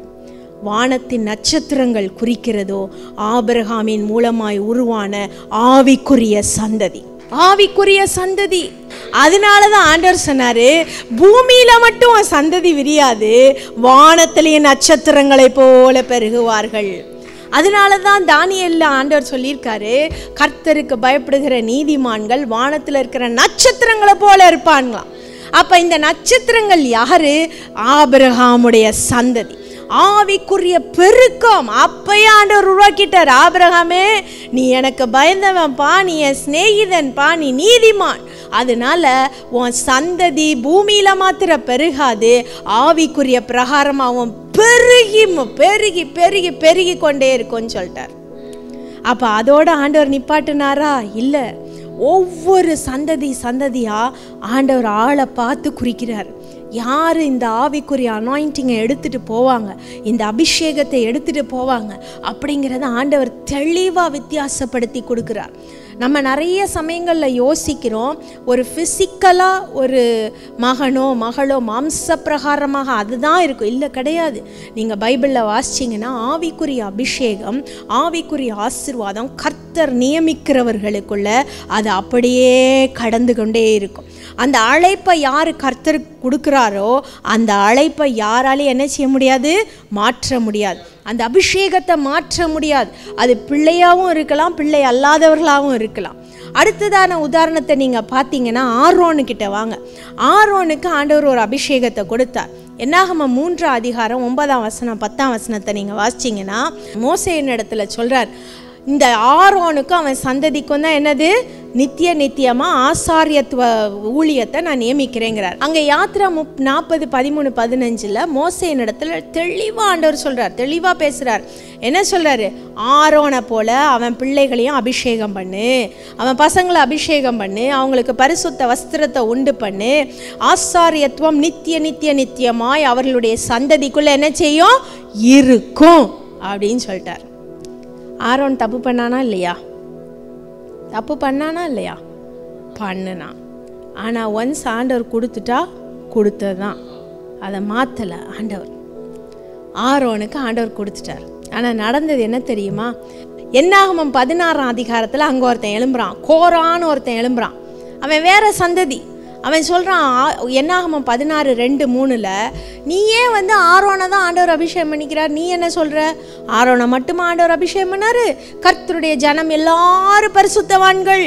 வானத்தின் நட்சத்திரங்கள் குறிக்கிறதோ ஆபிரகாமின் மூலமாய் உருவான ஆவிக்குரிய சந்ததி, ஆவிக்குரிய சந்ததி. அதனாலதான் ஆண்டவர் சொன்னாரு, பூமியில மட்டும் சந்ததி விரியாது, வானத்திலேயே நட்சத்திரங்களை போல பெருகுவார்கள். அதனாலதான் தானியேல்ல ஆண்டவர் சொல்லியிருக்காரு, கர்த்தருக்கு பயப்படுகிற நீதிமான்கள் வானத்துல இருக்கிற நட்சத்திரங்களை போல இருப்பான்களாம். அப்ப இந்த நட்சத்திரங்கள் யாரு? ஆபிரகாமுடைய சந்ததி. ஆவிக்குரிய பெருக்கம் அப்பயே ஆண்டவர் உருவாக்கிட்டார். ஆபிரகாமே, நீ எனக்கு பயந்தவன்பா, நீ என் சிநேகிதன்பா, நீ நீதிமான். அதனால உன் சந்ததி பூமியில மாத்திர பெருகாது, ஆவிக்குரிய பிரகாரமாகவும் பெருகி பெருகி பெருகி பெருகி கொண்டே இருக்கும்னு சொல்லிட்டார். அப்ப அதோட ஆண்டவர் நிப்பாட்டினாரா? இல்ல, ஒவ்வொரு சந்ததியா ஆண்டவர் ஆளை பார்த்து குறிக்கிறார். யார் இந்த ஆவிக்குரிய அனாயிண்டிங்கை எடுத்துட்டு போவாங்க, இந்த அபிஷேகத்தை எடுத்துட்டு போவாங்க அப்படிங்கிறத ஆண்டவர் தெளிவாக வித்தியாசப்படுத்தி கொடுக்குறார். நம்ம நிறைய சமயங்களில் யோசிக்கிறோம், ஒரு ஃபிசிக்கலாக ஒரு மகனோ மகளோ மாம்ச பிரகாரமாக அதுதான் இருக்கும். இல்லை, கிடையாது. நீங்கள் பைபிளில் வாசிச்சிங்கன்னா ஆவிக்குரிய அபிஷேகம், ஆவிக்குரிய ஆசீர்வாதம் கர்த்தர் நியமிக்கிறவர்களுக்குள்ள அது அப்படியே கடந்து கொண்டே இருக்கும். அந்த அழைப்பை யார் கர்த்தருக்கு கொடுக்குறாரோ அந்த அழைப்பை யாராலையும் என்ன செய்ய முடியாது? மாற்ற முடியாது. அந்த அபிஷேகத்தை மாற்ற முடியாது. அது பிள்ளையாகவும் இருக்கலாம், பிள்ளை அல்லாதவர்களாகவும் இருக்கலாம். அடுத்ததான உதாரணத்தை நீங்கள் பார்த்தீங்கன்னா, ஆரோனுக்கிட்ட வாங்க. ஆரோனுக்கு ஆண்டவர் ஒரு அபிஷேகத்தை கொடுத்தார். என்னாகமம் 3ஆம் அதிகாரம் 9ஆம் வசனம் 10ஆம் வசனத்தை நீங்கள் வாசிச்சிங்கன்னா, மோசேயின் இடத்துல சொல்கிறார், இந்த ஆரோனுக்கும் அவன் சந்ததிக்கும் தான் என்னது? நித்திய நித்தியமா ஆசாரியத்துவ ஊழியத்தை நான் நியமிக்கிறேங்கிறார். அங்க யாத்ரா 40:13-15 மோசேயின் இடத்துல தெளிவா ஆண்டவர் சொல்றார், தெளிவா பேசுறார். என்ன சொல்றாரு? ஆரோனை போல அவன் பிள்ளைகளையும் அபிஷேகம் பண்ணு, அவன் பசங்களை அபிஷேகம் பண்ணு, அவங்களுக்கு பரிசுத்த வஸ்திரத்தை உண்டு பண்ணு, ஆசாரியத்துவம் நித்திய நித்திய நித்தியமாய் அவர்களுடைய சந்ததிக்குள்ள என்ன செய்யும்? இருக்கும் அப்படின்னு சொல்லிட்டார். ஆரோன் தப்பு பண்ணானா இல்லையா? தப்பு பண்ணானா இல்லையா? பண்ணுனான். ஆனால் ஒன்ஸ் ஆண்டவர் கொடுத்துட்டா கொடுத்தது தான், அதை மாற்றலை ஆண்டவர். ஆரோனுக்கு ஆண்டவர் கொடுத்துட்டார். ஆனால் நடந்தது என்ன தெரியுமா? என்னாகமம் 16ஆம் அதிகாரத்தில் அங்கே ஒருத்தன் எழும்புறான், கோரான்னு ஒருத்தன் எழும்புறான். அவன் வேற சந்ததி. அவன் சொல்கிறான், என்னாகமம் 16:2-3 நீயே ஆரோனை தான் ஆண்டவர் அபிஷேகம் பண்ணிக்கிறார், நீ என்ன சொல்கிற? ஆரோனை மட்டுமா ஆண்டவர் அபிஷேகம் பண்ணார்? கர்த்தருடைய ஜனம் எல்லாரும் பரிசுத்தவான்கள்,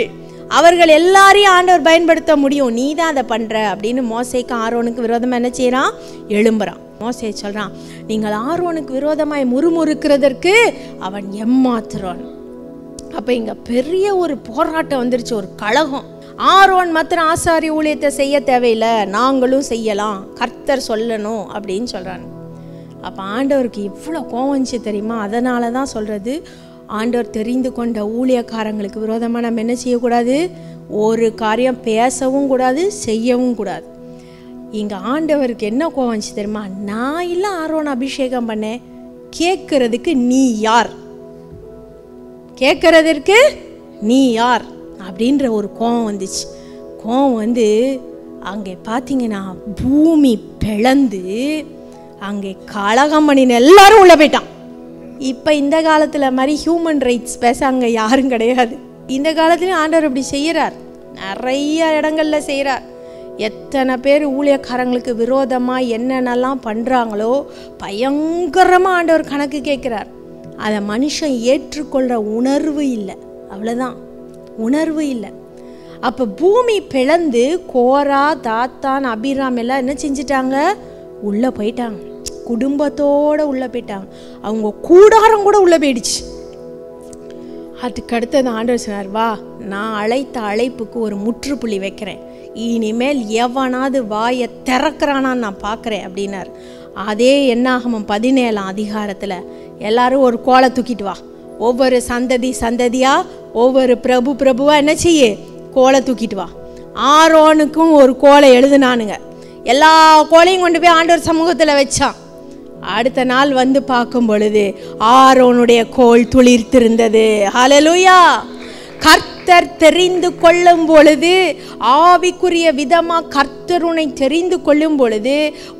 அவர்கள் எல்லாரையும் ஆண்டவர் பயன்படுத்த முடியும், நீ தான் அதை பண்ணுற அப்படின்னு மோசேக்கு ஆரோனுக்கு விரோதமாக என்ன செய்கிறான்? எழும்புறான். மோசே சொல்கிறான், நீங்கள் ஆரோனுக்கு விரோதமாய் முறுமுறுக்கிறதற்கு அவன் எம்மாத்திரான். அப்போ இங்கே பெரிய ஒரு போராட்டம் வந்துருச்சு, ஒரு கலகம். ஆரோன் மாத்திரம் ஆசாரிய ஊழியத்தை செய்ய தேவையில்லை, நாங்களும் செய்யலாம், கர்த்தர் சொல்லணும் அப்படின்னு சொல்கிறாங்க. அப்போ ஆண்டவருக்கு இவ்வளோ கோவம் வந்துச்சு தெரியுமா? அதனால தான் சொல்கிறது, ஆண்டவர் தெரிந்து கொண்ட ஊழியக்காரங்களுக்கு விரோதமாக நம்ம என்ன செய்யக்கூடாது? ஒரு காரியம் பேசவும் கூடாது, செய்யவும் கூடாது. இங்கே ஆண்டவருக்கு என்ன கோவம் வந்துச்சு தெரியுமா? நான் இல்லை ஆரோன் அபிஷேகம் பண்ணேன், கேட்கறதுக்கு நீ யார்? கேட்கறதற்கு நீ யார் அப்படின்ற ஒரு கோவம் வந்துச்சு. கோவம் அங்கே பார்த்தீங்கன்னா பூமி பிளந்து அங்கே கலகம் பண்ணின எல்லாரும் உள்ள போயிட்டான். இப்போ இந்த காலத்தில் மாதிரி ஹியூமன் ரைட்ஸ் பேச அங்கே யாரும் கிடையாது. இந்த காலத்துலேயும் ஆண்டவர் இப்படி செய்கிறார், நிறைய இடங்களில் செய்கிறார். எத்தனை பேர் ஊழியக்காரங்களுக்கு விரோதமாக என்னென்னலாம் பண்ணுறாங்களோ பயங்கரமாக ஆண்டவர் கணக்கு கேட்குறார். அதை மனுஷன் ஏற்றுக்கொள்கிற உணர்வு இல்லை, அவ்வளோதான், உணர்வு இல்லை. அப்போ பூமி பிளந்து கோரா, தாத்தான், அபிராம் எல்லாம் என்ன செஞ்சிட்டாங்க, உள்ளே போயிட்டாங்க, குடும்பத்தோடு உள்ளே போயிட்டாங்க. அவங்க கூடாரம் கூட உள்ளே போயிடுச்சு. அதுக்கு அடுத்தது ஆண்டவர் சொன்னார், வா நான் அழைத்த அழைப்புக்கு ஒரு முற்றுப்புள்ளி வைக்கிறேன், இனிமேல் எவனாவது வாயை திறக்கிறானான்னு நான் பார்க்குறேன் அப்படின்னார். அதே என்னாகமம் 17 அதிகாரத்தில் எல்லாரும் ஒரு கோலை தூக்கிட்டு வா, ஒவ்வொரு சந்ததி சந்ததியாக ஒவ்வொரு பிரபுவாக என்ன செய்ய, கோலை தூக்கிட்டு வா. ஆரோனுக்கும் ஒரு கோலை எழுதுனானுங்க. எல்லா கோலையும் கொண்டு போய் ஆண்டவர் சமூகத்தில் வச்சான். அடுத்த நாள் வந்து பார்க்கும் பொழுது ஆரோனுடைய கோல் துளிர்த்திருந்தது. ஹல்லேலூயா. கர்த்தர் தெரிந்து கொள்ளும் பொழுது, ஆவிக்குரிய விதமாக கர்த்தர் உன்னை தெரிந்து கொள்ளும் பொழுது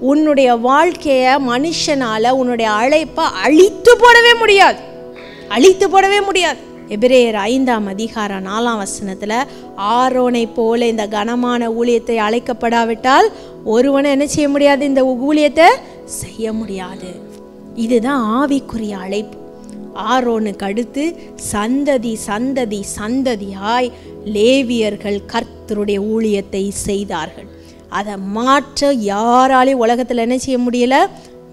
உன்னுடைய வாழ்க்கையை மனுஷனால் உன்னுடைய அழைப்பை அழித்து போடவே முடியாது, அழித்து போடவே முடியாது. எபிரேயர் 5 அதிகாரம் 4 ஆரோனை போல இந்த கனமான ஊழியத்தை அழைக்கப்படாவிட்டால் ஒருவனை என்ன செய்ய முடியாது, இந்த ஊழியத்தை செய்ய முடியாது. இதுதான் ஆவிக்குரிய அழைப்பு. ஆரோனுக்கு அடுத்து சந்ததி சந்ததி சந்ததியாய் லேவியர்கள் கர்த்தருடைய ஊழியத்தை செய்தார்கள். அதை மாற்ற யாராலையும் உலகத்தில் என்ன செய்ய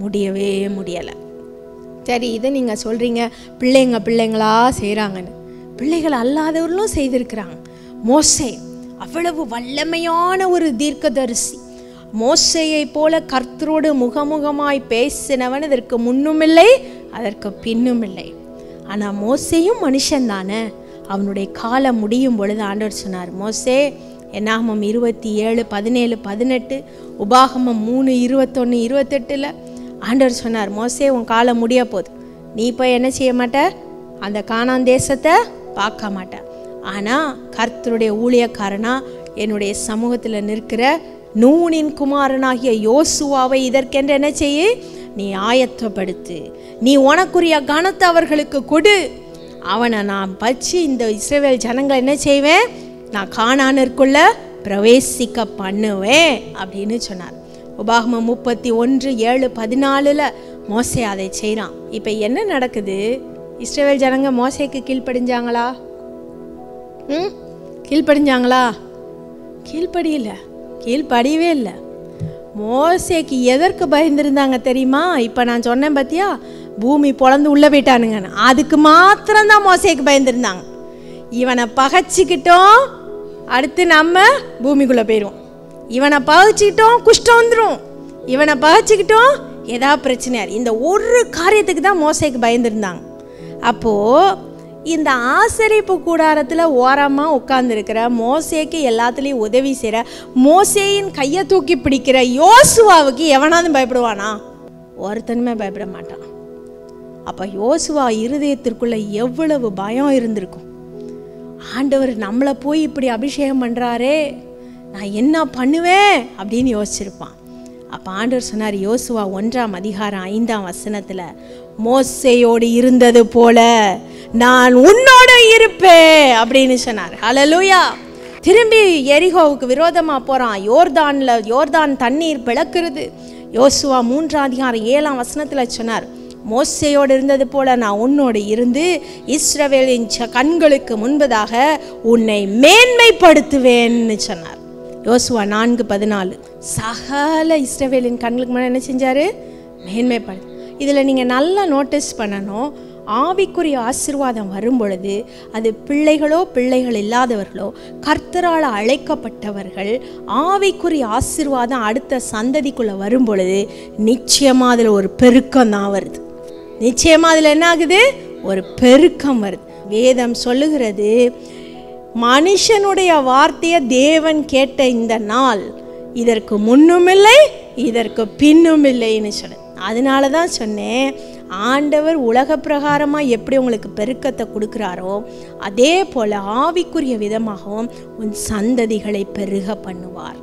முடியவே முடியலை. சரி, இதை நீங்கள் சொல்கிறீங்க பிள்ளைங்களா செய்கிறாங்கன்னு. பிள்ளைகள் அல்லாதவர்களும் செய்திருக்கிறாங்க. மோசே அவ்வளவு வல்லமையான ஒரு தீர்க்கதரிசி. மோசேயை போல கர்த்தரோடு முகமுகமாய் பேசினவன் இதற்கு முன்னும் இல்லை அதற்கு பின்னும் இல்லை. ஆனால் மோசேயும் மனுஷன் தானே. அவனுடைய காலம் முடியும் பொழுது ஆண்டவர் சொன்னார், மோசே, என்னாகமம் 27, 17, 18, உபாகமம் 3, 21, 28 ஆண்டவர் சொன்னார், மோசே உன் காலம் முடிய போகுது, நீ போய் என்ன செய்ய மாட்ட, அந்த கானான் தேசத்தை பார்க்க மாட்ட. ஆனால் கர்த்தருடைய ஊழியக்காரனா என்னுடைய சமூகத்தில் நிற்கிற நூனின் குமாரனாகிய யோசுவாவை இதற்கென்று என்ன செய்ய, நீ ஆயத்தப்படுத்து, நீ உனக்குரிய கனத்தை அவர்களுக்கு கொடு, அவனை நான் பச்சு இந்த இஸ்ரவேல் ஜனங்களை என்ன செய்வேன், நான் கானானிற்குள்ள பிரவேசிக்க பண்ணுவேன் அப்படின்னு சொன்னார். உபாகமம் 31, 7, 14 மோசே அதை செய்கிறான். இப்போ என்ன நடக்குது, இஸ்ரவேல் ஜனங்க மோசேக்கு கீழ்ப்படிஞ்சாங்களா? கீழ்ப்படிஞ்சாங்களா? கீழ்ப்படியவே இல்லை. மோசேக்கு எதற்கு பயந்துருந்தாங்க தெரியுமா? இப்போ நான் சொன்னேன் பார்த்தியா, பூமி பொழந்து உள்ளே போயிட்டானுங்க, அதுக்கு மாத்திரம்தான் மோசேக்கு பயந்துருந்தாங்க. இவனை பகைச்சிக்கிட்டோம், அடுத்து நம்ம பூமிக்குள்ளே போயிடுவோம், இவனை பகைச்சிக்கிட்டோம் குஷ்டம் வந்துடும், இவனை பகைச்சிக்கிட்டோம் ஏதாவது பிரச்சனையார், இந்த ஒரு காரியத்துக்கு தான் மோசேக்கு பயந்துருந்தாங்க. அப்போது இந்த ஆசரிப்பு கூடாரத்தில் ஓரமாக உட்கார்ந்துருக்கிற மோசேக்கு எல்லாத்துலேயும் உதவி செய்கிற, மோசேயின் கையை தூக்கி பிடிக்கிற யோசுவாவுக்கு எவனாவது பயப்படுவானா? ஒருத்தனுமே பயப்பட மாட்டான். அப்போ யோசுவா இருதயத்திற்குள்ள எவ்வளவு பயம் இருந்திருக்கும். ஆண்டவர் நம்மளை போய் இப்படி அபிஷேகம் பண்ணுறாரே, நான் என்ன பண்ணுவேன் அப்படின்னு யோசிச்சிருப்பான். அப்போ ஆண்டவர் சொன்னார், யோசுவா 1 அதிகாரம் 5 மோசேயோடு இருந்தது போல நான் உன்னோட இருப்பேன் அப்படின்னு சொன்னார். ஹல்லேலூயா. திரும்பி எரிகோவுக்கு விரோதமாக போகிறான். யோர்தான் தண்ணீர் பிளக்கிறது. யோசுவா 3 அதிகாரம் 7 சொன்னார், மோசேயோடு இருந்தது போல நான் உன்னோடு இருந்து இஸ்ரவேலின் கண்களுக்கு முன்பதாக உன்னை மேன்மைப்படுத்துவேன்னு சொன்னார். யோசுவா 4:14 சகல இஸ்ரவேலின் கண்களுக்கு முன்னாடி என்ன செஞ்சார், மேன்மைப்படுத்து. இதில் நீங்கள் நல்லா நோட்டீஸ் பண்ணணும், ஆவிக்குரிய ஆசீர்வாதம் வரும் பொழுது அது பிள்ளைகளோ பிள்ளைகள் இல்லாதவர்களோ கர்த்தரால் அழைக்கப்பட்டவர்கள், ஆவிக்குரிய ஆசீர்வாதம் அடுத்த சந்ததிக்குள்ளே வரும் பொழுது நிச்சயமாக அதில் ஒரு பெருக்கம் தான் வருது. நிச்சயமாக அதில் என்ன ஆகுது, ஒரு பெருக்கம் வருது. வேதம் சொல்லுகிறது, மனுஷனுடைய வார்த்தையை தேவன் கேட்ட இந்த நாள் இதற்கு முன்னும் இல்லை இதற்கு பின்னும் இல்லைன்னு சொன்னேன். அதனால தான் சொன்னேன், ஆண்டவர் உலக பிரகாரமாக எப்படி உங்களுக்கு பெருக்கத்தை கொடுக்குறாரோ அதே போல் ஆவிக்குரிய விதமாகவும் உன் சந்ததிகளை பெருக பண்ணுவார்.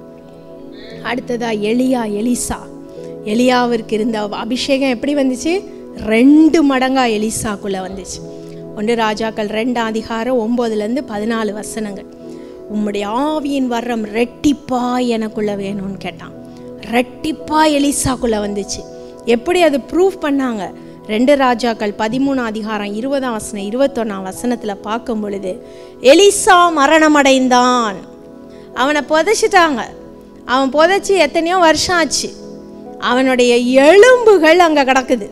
அடுத்ததாக எலியாவிற்கு இருந்த அபிஷேகம் எப்படி வந்துச்சு, 2 மடங்கா எலிசாக்குள்ள வந்துச்சு. 1 ராஜாக்கள் 2 அதிகாரம் 9-14 வசனங்கள். உம்முடைய ஆவியின் வரம் ரெட்டிப்பா எனக்குள்ள வேணும்னு கேட்டான். ரெட்டிப்பா எலிசாக்குள்ள வந்துச்சு. எப்படி அது ப்ரூவ் பண்ணாங்க? 2 ராஜாக்கள் 13 அதிகாரம் 20 வசனம் 21 வசனத்துல பார்க்கும் பொழுது, எலிசா மரணமடைந்தான். அவனை புதைச்சிட்டாங்க. அவன் புதைச்சி எத்தனையோ வருஷம் ஆச்சு. அவனுடைய எலும்புகள் அங்கே கிடக்குது.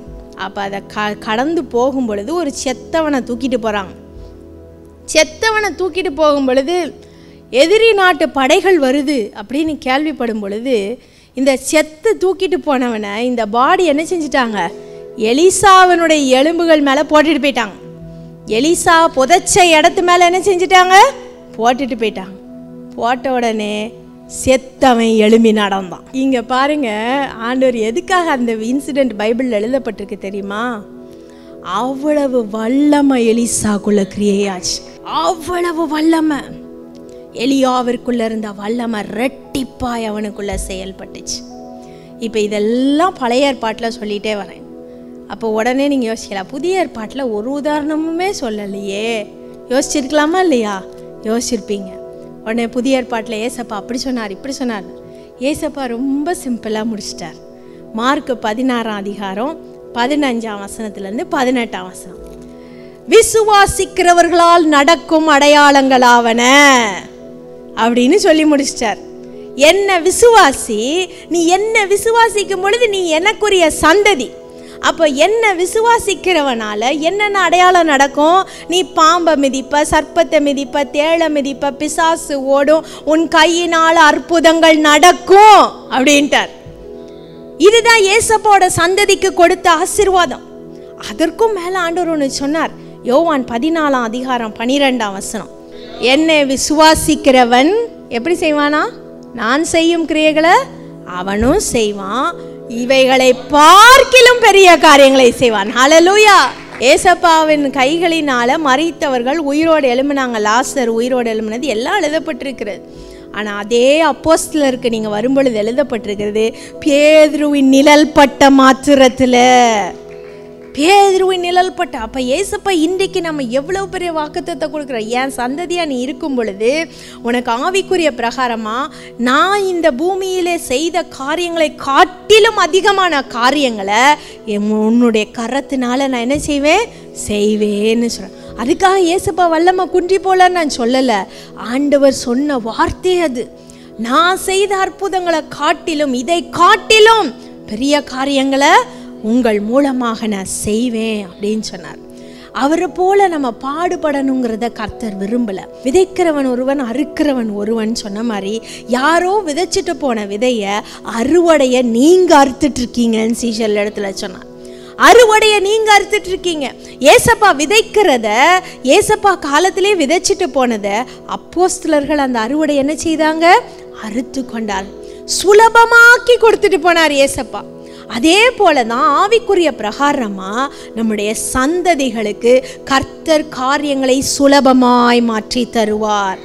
அப்போ அதை கடந்து போகும் பொழுது ஒரு செத்தவனை தூக்கிட்டு போகிறாங்க. செத்தவனை தூக்கிட்டு போகும் பொழுது எதிரி நாட்டு படைகள் வருது அப்படின்னு கேள்விப்படும் பொழுது, இந்த செத்து தூக்கிட்டு போனவனை இந்த பாடி என்ன செஞ்சிட்டாங்க? எலிசாவனுடைய எலும்புகள் மேலே போட்டுட்டு போயிட்டாங்க. எலிசா புதைச்ச இடத்து மேலே என்ன செஞ்சிட்டாங்க? போட்டுட்டு போயிட்டாங்க. போட்ட உடனே செத்தவன் எழும்பி நடந்தான். இங்கே பாருங்க, ஆண்டவர் எதுக்காக அந்த இன்சிடென்ட் பைபிளில் எழுதப்பட்டிருக்கு தெரியுமா? அவ்வளவு வல்லமை எலிசாக்குள்ள கிரியேயாச்சு. அவ்வளவு வல்லமை எலியாவிற்குள்ள இருந்த வல்லமை ரெட்டிப்பாய் அவனுக்குள்ள செயல்பட்டுச்சு. இப்போ இதெல்லாம் பழைய ஏற்பாட்டில் சொல்லிகிட்டே வரேன். அப்போ உடனே நீங்கள் யோசிக்கலாம், புதிய ஏற்பாட்டில் ஒரு உதாரணமுமே சொல்லலையே. யோசிச்சிருக்கலாமா இல்லையா? யோசிச்சிருப்பீங்க. உடனே புதிய ஏற்பாட்டில் ஏசப்பா அப்படி சொன்னார், இப்படி சொன்னார். ஏசப்பா ரொம்ப சிம்பிளாக முடிச்சிட்டார். மார்க் 16 அதிகாரம் 15 வசனத்துலேருந்து 18 வசனம். விசுவாசிக்கிறவர்களால் நடக்கும் அடையாளங்களாவன அப்படின்னு சொல்லி முடிச்சிட்டார். என்ன விசுவாசி, நீ என்ன விசுவாசிக்கும் பொழுது நீ எனக்குரிய சந்ததி. அப்போ என்ன விசுவாசிக்கிறவனால என்னென்ன அடையாளம் நடக்கும்? நீ பாம்பை மிதிப்ப, சர்ப்பத்தை மிதிப்ப, தேளை மிதிப்ப, பிசாசு ஓடும், உன் கையினால் அற்புதங்கள் நடக்கும் அப்படின்ட்டார். இதுதான் ஏசப்பாவோட சந்ததிக்கு கொடுத்த ஆசீர்வாதம். அதற்கும் மேல ஆண்டவர் ஒன்று சொன்னார். யோவான் 14 அதிகாரம் 12 வசனம். என்னை விசுவாசிக்கிறவன் எப்படி செய்வானா? நான் செய்யும் கிரியைகளை அவனும் செய்வான், இவைகளை பார்க்கிலும் பெரிய காரியங்களை செய்வான். ஹல்லேலூயா. ஏசப்பாவின் கைகளினால மரித்தவர்கள் உயிரோடு எழும்பினாங்க. லாசர் உயிரோடு எழும்பினது எல்லாம் எழுதப்பட்டிருக்கிறது. ஆனால் அதே அப்போஸ்தலருக்கு நீங்கள் வரும்பொழுது எழுதப்பட்டிருக்கிறது, பேதுருவின் நிழல் பட்ட மாத்திரத்தில். பேதுருவின் நிழல் பட்ட. அப்போ ஏசப்பா இன்றைக்கு நம்ம எவ்வளோ பெரிய வாக்குத்தத்தை கொடுக்குறோம். என் சந்ததியாக நீ இருக்கும் பொழுது உனக்கு ஆவிக்குரிய பிரகாரமாக நான் இந்த பூமியிலே செய்த காரியங்களை காட்டிலும் அதிகமான காரியங்களை உன்னுடைய கரத்தினால நான் என்ன செய்வேன்னு சொல்கிறேன். அதுக்காக ஏசப்பா வல்லமை குன்றி போல நான் சொல்லலை. ஆண்டவர் சொன்ன வார்த்தை அது. நான் செய்த அற்புதங்களை காட்டிலும், இதை காட்டிலும் பெரிய காரியங்களை உங்கள் மூலமாக நான் செய்வேன் அப்படின்னு சொன்னார். அவரை போல நம்ம பாடுபடணுங்கிறத கர்த்தர் விரும்பல. விதைக்கிறவன் ஒருவன், அறுக்கிறவன் ஒருவன் சொன்ன மாதிரி யாரோ விதைச்சிட்டு போன விதைய அறுவடைய நீங்க அறுத்துட்டு இருக்கீங்கன்னு சீஷல் இடத்துல சொன்னார். அறுவடைய நீங்க அறுத்துட்டு இருக்கீங்க. ஏசப்பா விதைக்கிறத, ஏசப்பா காலத்திலே விதைச்சிட்டு போனத அப்போஸ்தலர்கள் அந்த அறுவடை என்ன செய்தாங்க? அறுத்து கொண்டார். சுலபமாக்கி கொடுத்துட்டு போனார் ஏசப்பா. அதே போலதான் ஆவிக்குரிய பிரகாரமா நம்முடைய சந்ததிகளுக்கு கர்த்தர் காரியங்களை சுலபமாய் மாற்றி தருவார்.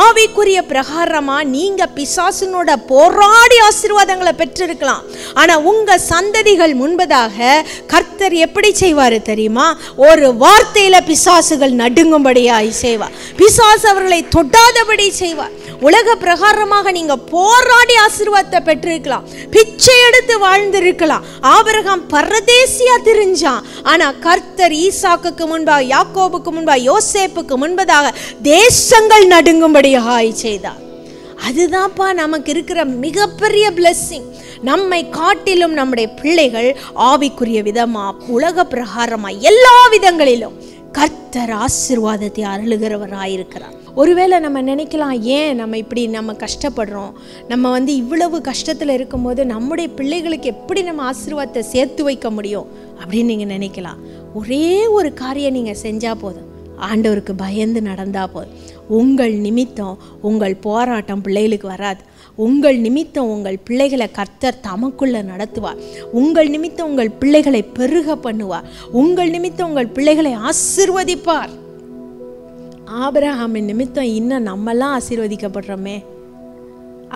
ஆவிக்குரிய பிரகாரமா நீங்க பிசாசுனோட போராடி ஆசீர்வாதங்களை பெற்றிருக்கலாம். ஆனா உங்க சந்ததிகள் முன்பதாக கர்த்தர் எப்படி செய்வாரு தெரியுமா? ஒரு வார்த்தையில பிசாசுகள் நடுங்கும்படியாய் செய்வார். பிசாசு அவர்களை தொட்டாதபடி செய்வார். உலக பிரகாரமாக நீங்க போராடி ஆசீர்வாதத்தை பெற்றிருக்கலாம், பிச்சை எடுத்து வாழ்ந்திருக்கலாம். ஆபிரகாம் பரதேசியா திரிஞ்சான். ஆனா கர்த்தர் ஈசாக்குக்கு முன்பாக, யாக்கோபுக்கு முன்பாக, யோசேப்புக்கு முன்பதாக தேசங்கள் நடுங்கும்படியாய் செய்தார். அதுதான்ப்பா நமக்கு இருக்கிற மிகப்பெரிய பிளெஸ்ஸிங். நம்மை காட்டிலும் நம்முடைய பிள்ளைகள் ஆவிக்குரிய விதமா, உலக பிரகாரமா, எல்லா விதங்களிலும் கர்த்தர் ஆசீர்வாதத்தை அருளுகிறவராயிருக்கிறார். ஒருவேளை நம்ம நினைக்கலாம், ஏன் நம்ம இப்படி நம்ம கஷ்டப்படுறோம், நம்ம இவ்வளவு கஷ்டத்தில் இருக்கும்போது நம்முடைய பிள்ளைகளுக்கு எப்படி நம்ம ஆசீர்வாதத்தை சேர்த்து வைக்க முடியும் அப்படின்னு நீங்கள் நினைக்கலாம். ஒரே ஒரு காரியம் நீங்கள் செஞ்சால் போதும். ஆண்டவருக்கு பயந்து நடந்தா போதும். உங்கள் நிமித்தம் உங்கள் போராட்டம் பிள்ளைகளுக்கு வராது. உங்கள் நிமித்தம் உங்கள் பிள்ளைகளை கர்த்தர் தமக்குள்ள நடத்துவார். உங்கள் நிமித்தம் உங்கள் பிள்ளைகளை பெருக பண்ணுவார். உங்கள் நிமித்தம் உங்கள் பிள்ளைகளை ஆசீர்வதிப்பார். ஆபிரகாமின் நிமித்தம் இன்னும் நம்மெல்லாம் ஆசீர்வதிக்கப்படுறோமே.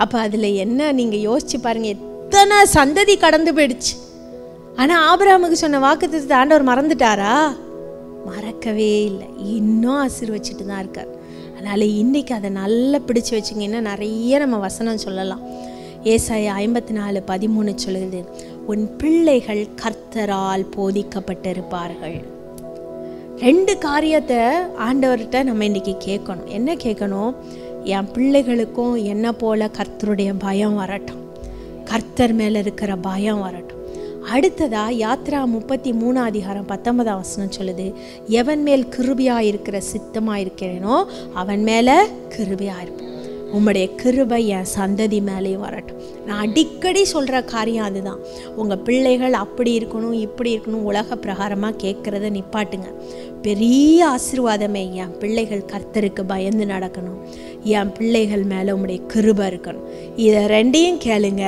அப்போ அதில் என்ன நீங்கள் யோசிச்சு பாருங்கள், எத்தனை சந்ததி கடந்து போயிடுச்சு. ஆனால் ஆபிரகாமுக்கு சொன்ன வாக்குத்தத்தத்தை ஆண்டவர் மறந்துட்டாரா? மறக்கவே இல்லை, இன்னும் ஆசீர்வச்சிட்டு தான் இருக்கார். அதனால் இன்றைக்கி அதை நல்லா பிடிச்சி வச்சுங்க. இன்னும் நிறைய நம்ம வசனம் சொல்லலாம். ஏசாயா 54:13 சொல்லுது, உன் பிள்ளைகள் கர்த்தரால் போதிக்கப்பட்டிருப்பார்கள். 2 காரியத்தை ஆண்டவர்கிட்ட நம்ம இன்றைக்கி கேட்கணும். என்ன கேட்கணும்? என் பிள்ளைகளுக்கும் என்ன போல் கர்த்தருடைய பயம் வரட்டும், கர்த்தர் மேலே இருக்கிற பயம் வரட்டும். அடுத்ததா யாத்ரா 33:19 சொல்லுது, எவன் மேல் கிருபையாக இருக்கிற சித்தமாக இருக்கிறேனோ அவன் மேலே கிருபையாக இருப்பேன். உம்முடைய கிருபை என் சந்ததி மேலேயும் வரட்டும். நான் அடிக்கடி சொல்கிற காரியம் அதுதான். உங்கள் பிள்ளைகள் அப்படி இருக்கணும் இப்படி இருக்கணும் உலக பிரகாரமாக கேட்குறத நிப்பாட்டுங்க. பெரிய ஆசீர்வாதமே என் பிள்ளைகள் கர்த்தருக்கு பயந்து நடக்கணும், என் பிள்ளைகள் மேலே உம்முடைய கிருபை இருக்கணும். இதை 2ஐயும் கேளுங்க,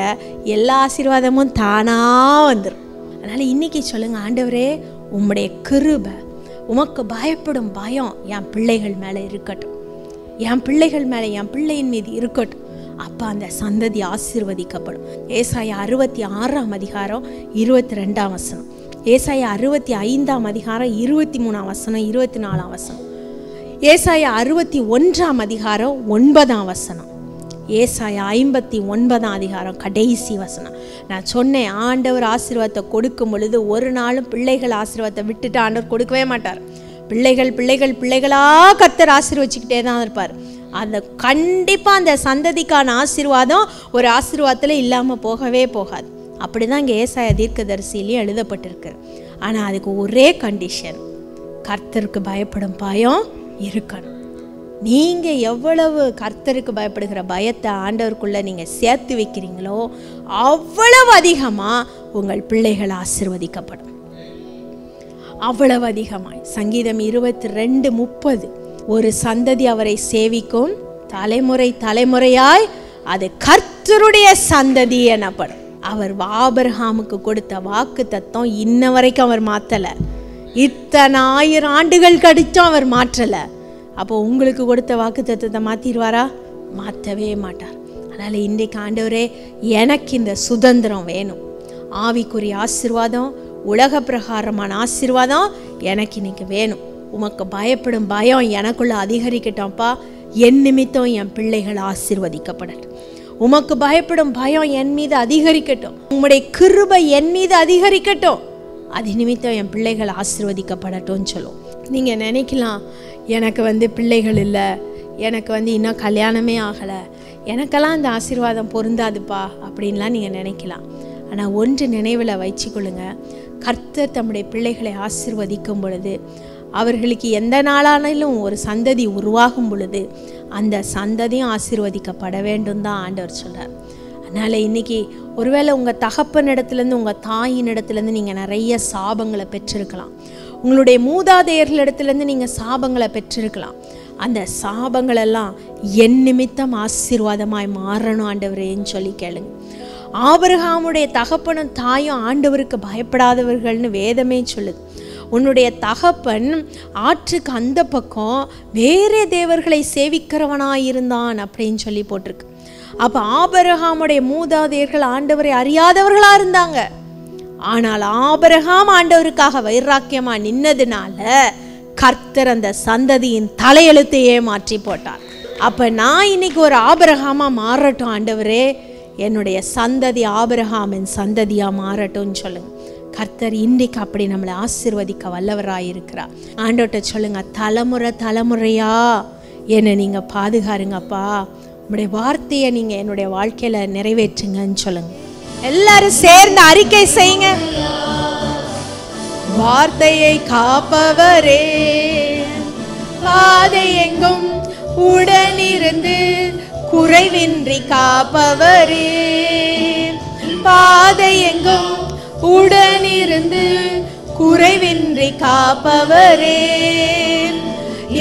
எல்லா ஆசீர்வாதமும் தானாக வந்துடும். அதனால் இன்றைக்கி சொல்லுங்கள், ஆண்டவரே உம்முடைய கிருபை, உமக்கு பயப்படும் பயம் என் பிள்ளைகள் மேலே இருக்கட்டும், என் பிள்ளைகள் மேலே என் பிள்ளையின் மீது இருக்கட்டும். அப்போ அந்த சந்ததி ஆசீர்வதிக்கப்படும். ஏசாயா 66:22, ஏசாயா 65:23, 24, ஏசாயா 61:9, ஏசாயா 59 கடைசி வசனம். நான் சொன்னேன், ஆண்டவர் ஆசீர்வாதத்தை கொடுக்கும் பொழுது ஒரு நாளும் பிள்ளைகள் ஆசீர்வாதத்தை விட்டுட்டு ஆண்டவர் கொடுக்கவே மாட்டார். பிள்ளைகளாக கர்த்தர் ஆசீர்வச்சிக்கிட்டே தான் இருப்பார். அந்த கண்டிப்பாக அந்த சந்ததிக்கான ஆசீர்வாதம் ஒரு ஆசீர்வாதத்தில் இல்லாமல் போகவே போகாது. அப்படி தான் இங்கே ஏசாயா தீர்க்கதரிசியிலையும் எழுதப்பட்டிருக்கு. ஆனால் அதுக்கு ஒரே கண்டிஷன், கர்த்தருக்கு பயப்படும் பயம் இருக்கணும். நீங்கள் எவ்வளவு கர்த்தருக்கு பயப்படுகிற பயத்தை ஆண்டவருக்குள்ளே நீங்கள் சேர்த்து வைக்கிறீங்களோ அவ்வளவு அதிகமாக உங்கள் பிள்ளைகள் ஆசீர்வதிக்கப்படும், அவ்வளவு அதிகமாய். சங்கீதம் 22:30, ஒரு சந்ததி அவரை சேவிக்கும், தலைமுறை தலைமுறையாய் அது கர்த்தருடைய சந்ததி எனப்படும். அவர் ஆபிரகாமுக்கு கொடுத்த வாக்கு தத்தம் இன்ன வரைக்கும் அவர் மாற்றலை. இத்தனை 1000 ஆண்டுகள் கழிச்சும் அவர் மாற்றலை. அப்போ உங்களுக்கு கொடுத்த வாக்கு தத்தத்தை மாற்றிடுவாரா? மாற்றவே மாட்டார். அதனால் இன்றைக்கு ஆண்டவரே எனக்கு இந்த சுதந்திரம் வேணும், ஆவிக்குரிய ஆசீர்வாதம், உலக பிரகாரமான ஆசீர்வாதம் எனக்கு இன்னைக்கு வேணும். உமக்கு பயப்படும் பயம் எனக்குள்ள அதிகரிக்கட்டும்ப்பா. என் நிமித்தம் என் பிள்ளைகள் ஆசீர்வதிக்கப்படட்டும். உமக்கு பயப்படும் பயம் என் மீது அதிகரிக்கட்டும். உம்முடைய கிருபை என் மீது அதிகரிக்கட்டும். அது நிமித்தம் என் பிள்ளைகள் ஆசீர்வதிக்கப்படட்டும்னு சொல்லுவோம். நீங்கள் நினைக்கலாம், எனக்கு பிள்ளைகள் இல்லை, எனக்கு இன்னும் கல்யாணமே ஆகலை, எனக்கெல்லாம் அந்த ஆசீர்வாதம் பொருந்தாதுப்பா அப்படின்லாம் நீங்கள் நினைக்கலாம். ஆனால் ஒன்று நினைவில் வச்சுக்கொள்ளுங்க, கர்த்தர் தம்முடைய பிள்ளைகளை ஆசீர்வதிக்கும் பொழுது, அவர்களுக்கு எந்த நாளானாலும் ஒரு சந்ததி உருவாகும் பொழுது அந்த சந்ததியும் ஆசீர்வதிக்கப்பட வேண்டும் தான் ஆண்டவர் சொல்கிறார். அதனால் இன்றைக்கி ஒருவேளை உங்கள் தகப்பனிடத்துலேருந்து உங்கள் தாயினிடத்துலேருந்து நீங்கள் நிறைய சாபங்களை பெற்றிருக்கலாம், உங்களுடைய மூதாதையர்களிடத்துலேருந்து நீங்கள் சாபங்களை பெற்றிருக்கலாம். அந்த சாபங்களெல்லாம் என் நிமித்தம் ஆசீர்வாதமாய் மாறணும் ஆண்டவரேன்னு சொல்லி கேளுங்க. ஆபிரகாமுடைய தகப்பனும் தாயும் ஆண்டவருக்கு பயப்படாதவர்கள்னு வேதமே சொல்லுது. உன்னுடைய தகப்பன் ஆற்றுக்கு அந்த பக்கம் வேறே தேவர்களை சேவிக்கிறவனாயிருந்தான் அப்படின்னு சொல்லி போட்டிருக்கு. அப்போ ஆபிரகாமுடைய மூதாதையர்கள் ஆண்டவரை அறியாதவர்களாக இருந்தாங்க. ஆனால் ஆபிரகாம் ஆண்டவருக்காக வைராக்கியமாக நின்னதுனால கர்த்தர் அந்த சந்ததியின் தலையெழுத்தையே மாற்றி போட்டார். அப்போ நான் இன்னைக்கு ஒரு ஆபிரகாமாக மாறட்டும் ஆண்டவரே, என்னுடைய சந்ததி ஆபிரகாமின் சந்ததியாக மாறட்டும்னு சொல்லுங்க. கர்த்தர் இன்றைக்கு அப்படி நம்மளை ஆசீர்வதிக்க வல்லவராயிருக்கிறார். ஆண்டவர்கிட்ட சொல்லுங்க, தலைமுறை தலைமுறையா என்னை நீங்கள் பாதுகாருங்கப்பா, உங்களுடைய வார்த்தையை நீங்கள் என்னுடைய வாழ்க்கையில் நிறைவேற்றுங்கன்னு சொல்லுங்க. எல்லாரும் சேர்ந்து அறிக்கை செய்யுங்க. வார்த்தையை காப்பவரே, பாதை எங்கும் உடனிருந்து குறைவின்றி காப்பவரே, பாதை எங்கும் உடனிருந்து குறைவின்றி காப்பவரே,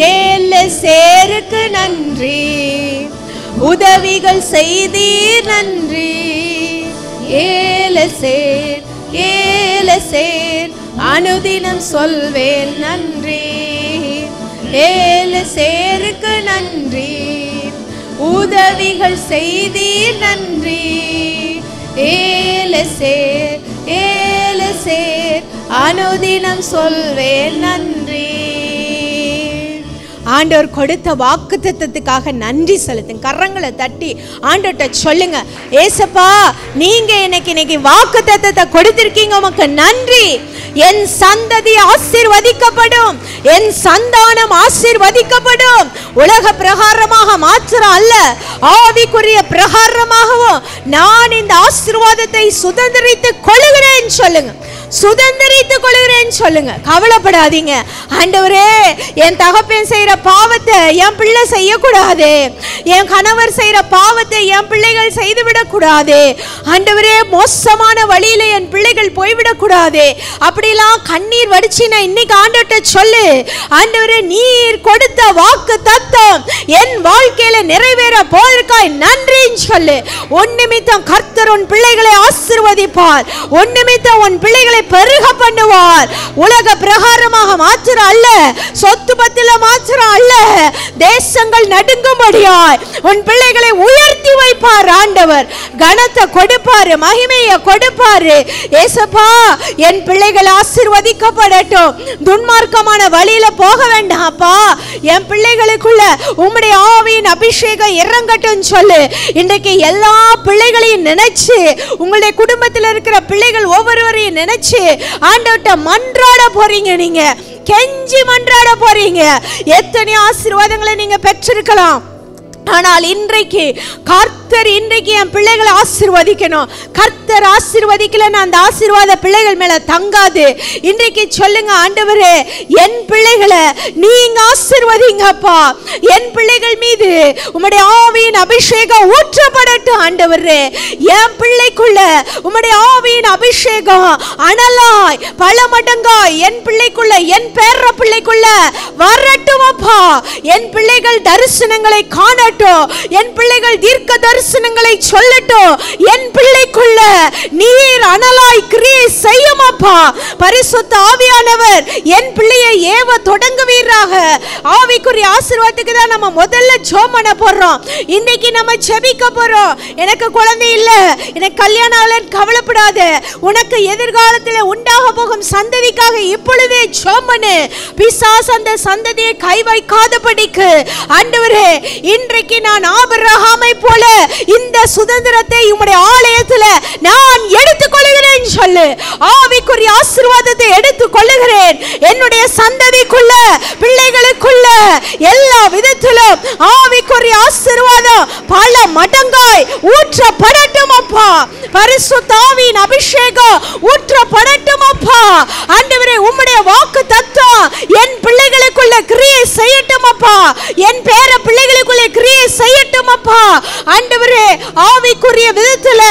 ஏழு சேருக்கு நன்றி, உதவிகள் செய்தீர் நன்றி, ஏழு சேர் ஏழு சேர் அனுதினம் சொல்வேன் நன்றி, ஏழு சேருக்கு நன்றி, உதவிகள் செய்தீர் நன்றி, ஏழு சேர் சேர் அனுதினம் சொல்வேன் நன்றி. ஆண்டவர் கொடுத்த வாக்குத்தத்தத்துக்காக நன்றி செலுத்துங்க. கரங்களை தட்டி ஆண்டவர்கிட்ட சொல்லுங்க, ஏசப்பா நீங்க இன்னைக்கு வாக்குத்தத்தத்தை கொடுத்திருக்கீங்க, உமக்கு நன்றி. என் சந்ததி ஆசீர்வதிக்கப்படும், என் சந்தானம் ஆசீர்வதிக்கப்படும். உலக பிரகாரமாக மாத்திரம் அல்ல, ஆவிக்குரிய பிரகாரமாகவும் நான் இந்த ஆசீர்வாதத்தை சுதந்திரித்துக் கொள்கிறேன் சொல்லுங்க. சுதந்திரித்துக் கொள்கிறேன் சொல்லுங்க. கவலைப்படாதீங்க. ஆண்டவரே என் தகப்பன் செய்யற பாவத்தை என் பிள்ளை செய்யக்கூடாது, என் கணவர் செய்யற பாவத்தை என் பிள்ளைகள் செய்துவிடக் கூடாது. ஆண்டவரே மோசமான வழியில என் பிள்ளைகள் போய்விடக் கூடாது. அப்படிலாம் கண்ணீர் வடிச்சின இன்னைக்கு ஆண்டவர்கிட்ட சொல்லு. ஆண்டவரே நீர் கொடுத்த வாக்கு தத்தம் என் வாழ்க்கையில நிறைவேற போவதற்காய் நன்றின்னு சொல்லு. உன் நிமித்தம் கர்த்தர் உன் பிள்ளைகளை ஆசீர்வதிப்பார், உன் நிமித்தம் உன் பிள்ளைகளை பெருக பண்ணுவார். உலக பிரகாரமாக மாத்திரம் அல்ல, சொத்து பத்தில மாத்திரம் அல்ல, தேசங்கள் நடுங்கும்படியாய் உன் பிள்ளைகளை உயர்த்தி வைப்பார். ஆண்டவர் கனத்தை கொடுப்பாரு, மகிமையை கொடுப்பாரு. ஏசப்பா என் பிள்ளைகள் ஆசீர்வதிக்கப்படட்டும், துன்மார்க்கமான வழியில போக வேண்டாம்ப்பா. என் பிள்ளைகளுக்குள்ள உம்முடைய ஆவியின் அபிஷேகம் இறங்கட்டும் சொல்லு. இன்றைக்கு எல்லா பிள்ளைகளையும் நினைச்சு, உங்களுடைய குடும்பத்தில் இருக்கிற பிள்ளைகள் ஒவ்வொருவரையும் நினைச்சு ஆண்டவர்ட்ட மன்றாட போறீங்க. நீங்க கெஞ்சி மன்றாட போறீங்க. எத்தனை ஆசீர்வாதங்களை நீங்க பெற்றிருக்கலாம், ஆனால் இன்றைக்கு கர்த்தர் இன்றைக்கு என் பிள்ளைகளை ஆசீர்வதிக்கணும். கர்த்தர் ஆசீர்வதிக்கலன்னா அந்த ஆசீர்வாத பிள்ளைகள் மேல தங்காது. இன்றைக்கு சொல்லுங்க, ஆண்டவரே என் பிள்ளைகளை நீங்க ஆசீர்வதிங்கப்பா. என் பிள்ளைகள் மீது உம்முடைய ஆவியின் அபிஷேகம் ஊற்றப்படட்டும். ஆண்டவரே என் பிள்ளைக்குள்ள உம்முடைய ஆவியின் அபிஷேகம் அனலாய் பல மடங்காய் என் பிள்ளைக்குள்ள, என் பேர பிள்ளைக்குள்ள வரட்டும் அப்பா. என் பிள்ளைகள் தரிசனங்களை காணட்டும், என் பிள்ளைகள் தீர்க்க தரிசனங்களை சொல்லட்டும். என் பிள்ளைக்குள்ள நீர் அனலாய் கிரியை செய்யும் அப்பா. பரிசுத்த ஆவியானவர் என் பிள்ளையை ஏவ தொடங்குவீராக. ஆவிக்குரிய ஆசீர்வாதத்துக்கு தான் நம்ம முதல்ல ஜெபம் பண்ண போறோம். இன்னைக்கு நம்ம ஜெபிக்க போறோம். எனக்கு குழந்தை இல்ல, எனக்கு கல்யாணம் ஆகல, கவலைப்படாத. உனக்கு எதிர்காலத்தில் உண்டாக போகும் சந்ததிக்காக இப்பொழுதே ஜெபம் பண்ணு. பிசாசு அந்த சந்ததியை கை வைக்காதபடிக்கு ஆண்டவரே இன்றைக்கு நான் ஆபிரகாமை போல இந்த சுதந்திரத்தை உம்முடைய ஆலயத்தில் நான் எடுத்துக் கொள்கிறேன் சொல்லு. ஆவிக்குரிய ஆசீர்வாதத்தை எடுத்துக் கொள்கிறேன். என்னுடைய சந்ததிக்குள்ள, பிள்ளைகளுக்குள்ள எல்லா விதத்திலும் ஆவிக்குரிய ஆசீர்வாதம் பல மடங்காய் ஊற்றப்படட்டும் அப்பா. பரிசுத்த ஆவியின் அபிஷேகம் ஊற்றப்படட்டும் அப்பா. ஆண்டவரே உம்முடைய வாக்கு தத்தம் என் பிள்ளைகளுக்குள்ள கிரியை செய்யட்டும் அப்பா. என் பேர பிள்ளைகளுக்குள்ள கிரியை செய்யட்டும் அப்பா. ஆண்டவரே ஆவிக்குரிய விதத்துல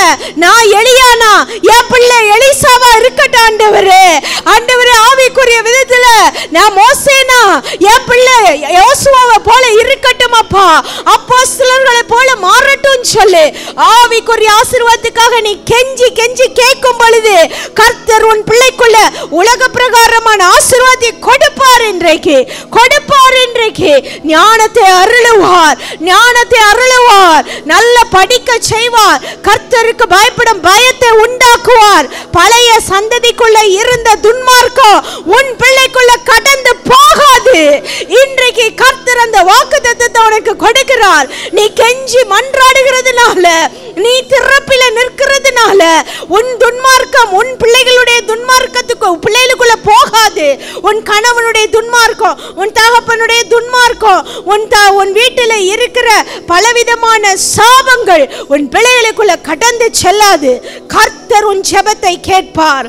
நான் எலியானா, என் பிள்ளை எலிசாவா இருக்கட்டும் ஆண்டவரே. ஆண்டவரே ஆவிக்குரிய விதத்துல நான் மோசேனா, என் பிள்ளை யோசுவாவை போல இருக்கட்டும் அப்பா. அப்போஸ்தலர்களை போல மாறட்டும் சொல்லு. ஆவிக்குரிய ஆசீர்வாதத்துக்காக நீ கெஞ்சி கெஞ்சி கேட்கும் பொழுது கர்த்தர் உன் பிள்ளைக்குள்ள உலக பிரகாரமான ஆசீர்வாதத்தை கொடுப்பார். இன்றைக்கு கொடுப்பார். இன்றைக்கு ஞானத்தை அருளுவார், ஞானத்தை அருளுவார். நல்ல படிக்க செய்வார். கர்த்தருக்கு பயப்படும் பயத்தை உண்டாக்குவார். பழைய சந்ததிக்குள்ள இருந்த துன்மார்க்கம் உன் பிள்ளைக்குள்ள கடந்து போகாது. இன்றைக்கு கர்த்தர் அந்த வாக்குத்தத்தத்தை உனக்கு கொடுக்கிறார். நீ கெஞ்சி மன்றாடுகிறதுனால, நீ திறப்பில நிற்கிறதுனால உன் துன்மார்க்கம் உன் பிள்ளைகளுடைய துன்மார்க்கத்துக்கு பிள்ளைகளுக்குள்ள போகாது. உன் கணவனுடைய துன்மார்க்கம், உன் தகப்பனுடைய துன்மார்க்கம், உன் வீட்டில் இருக்கிற பலவிதமான சாபங்கள் உன் பிள்ளைகளுக்குள்ள கடந்து செல்லாது. கர்த்தர் உன் ஜெபத்தை கேட்பார்.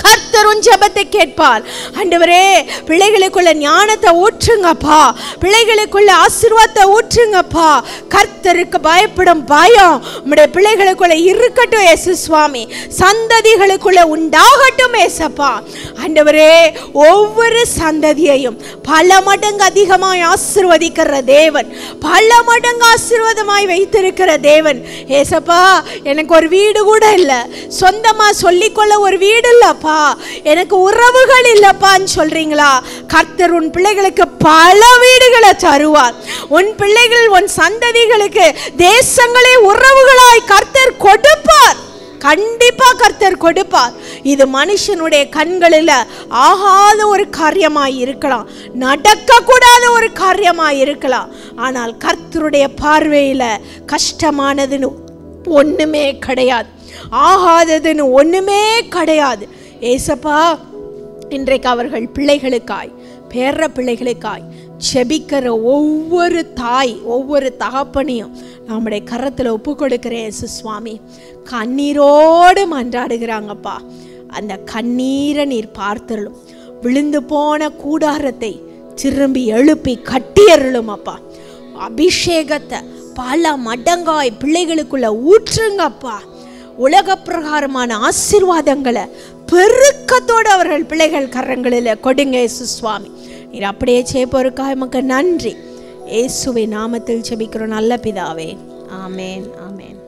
கர்த்தர் உன் ஜெபத்தை கேட்பார். ஆண்டவரே பிள்ளைகளுக்குள்ள ஞானத்தை ஊற்றுங்கப்பா. பிள்ளைகளுக்குள்ள ஆசீர்வாதத்தை ஊற்றுங்கப்பா. கர்த்தருக்கு பயப்படும் பயம் உம்முடைய பிள்ளைகளுக்குள்ள இருக்கட்டும் இயேசு சுவாமி. சந்ததிகளுக்குள்ள உண்டாகட்டும் இயேசப்பா. ஆண்டவரே ஒவ்வொரு சந்ததியையும் பல மடங்கு அதிகமாய் ஆசீர்வதிக்கிற தேவன், பல மடங்கு ஆசீர்வாதமாய் வைத்திருக்கிற தேவன். ஏசப்பா எனக்கு ஒரு வீடு கூட இல்லை, சொந்தமா சொல்லிக்கொள்ள ஒரு வீடு இல்லப்பா, எனக்கு உறவுகள் இல்லப்பான்னு சொல்றீங்களா? கர்த்தர் உன் பிள்ளைகளுக்கு பல வீடுகளை தருவார். உன் பிள்ளைகள் உன் சந்ததிகளுக்கு தேசங்களே உறவுகளாய் கர்த்தர் கொடுப்பார். கண்டிப்பா கர்த்தர் கொடுப்பார். இது மனுஷனுடைய கண்களில் ஆகாத ஒரு காரியமாய் இருக்கலாம், நடக்கக்கூடாத ஒரு காரியமாய் இருக்கலாம். ஆனால் கர்த்தருடைய பார்வையில் கஷ்டமானதுன்னு ஒண்ணுமே கிடையாது, ஆகாததுன்னு ஒண்ணுமே கிடையாது. ஏசப்பா, இன்றைக்கு அவர்கள் பிள்ளைகளுக்காய், பேர பிள்ளைகளுக்காய் செபிக்கிற ஒவ்வொரு தாய், ஒவ்வொரு தகப்பனையும் நம்முடைய கரத்தில் ஒப்பு கொடுக்கிறேன். இயேசு சுவாமி, கண்ணீரோடு மன்றாடுகிறாங்கப்பா. அந்த கண்ணீரை நீர் பார்த்தருளும். விழுந்து போன கூடாரத்தை திரும்பி எழுப்பி கட்டியருளும் அப்பா. அபிஷேகத்தை பல மடங்காய் பிள்ளைகளுக்குள்ள ஊற்றுங்கப்பா. உலக பிரகாரமான ஆசீர்வாதங்களை பெருக்கத்தோடு அவர்கள் பிள்ளைகள் கரங்களில் கொடுங்க இயேசு சுவாமி. நீர் அப்படியே செய்ப்போருக்காக நமக்கு நன்றி. இயேசுவின் நாமத்தில் ஜெபிக்கிறோம் நல்ல பிதாவே. ஆமேன், ஆமேன்.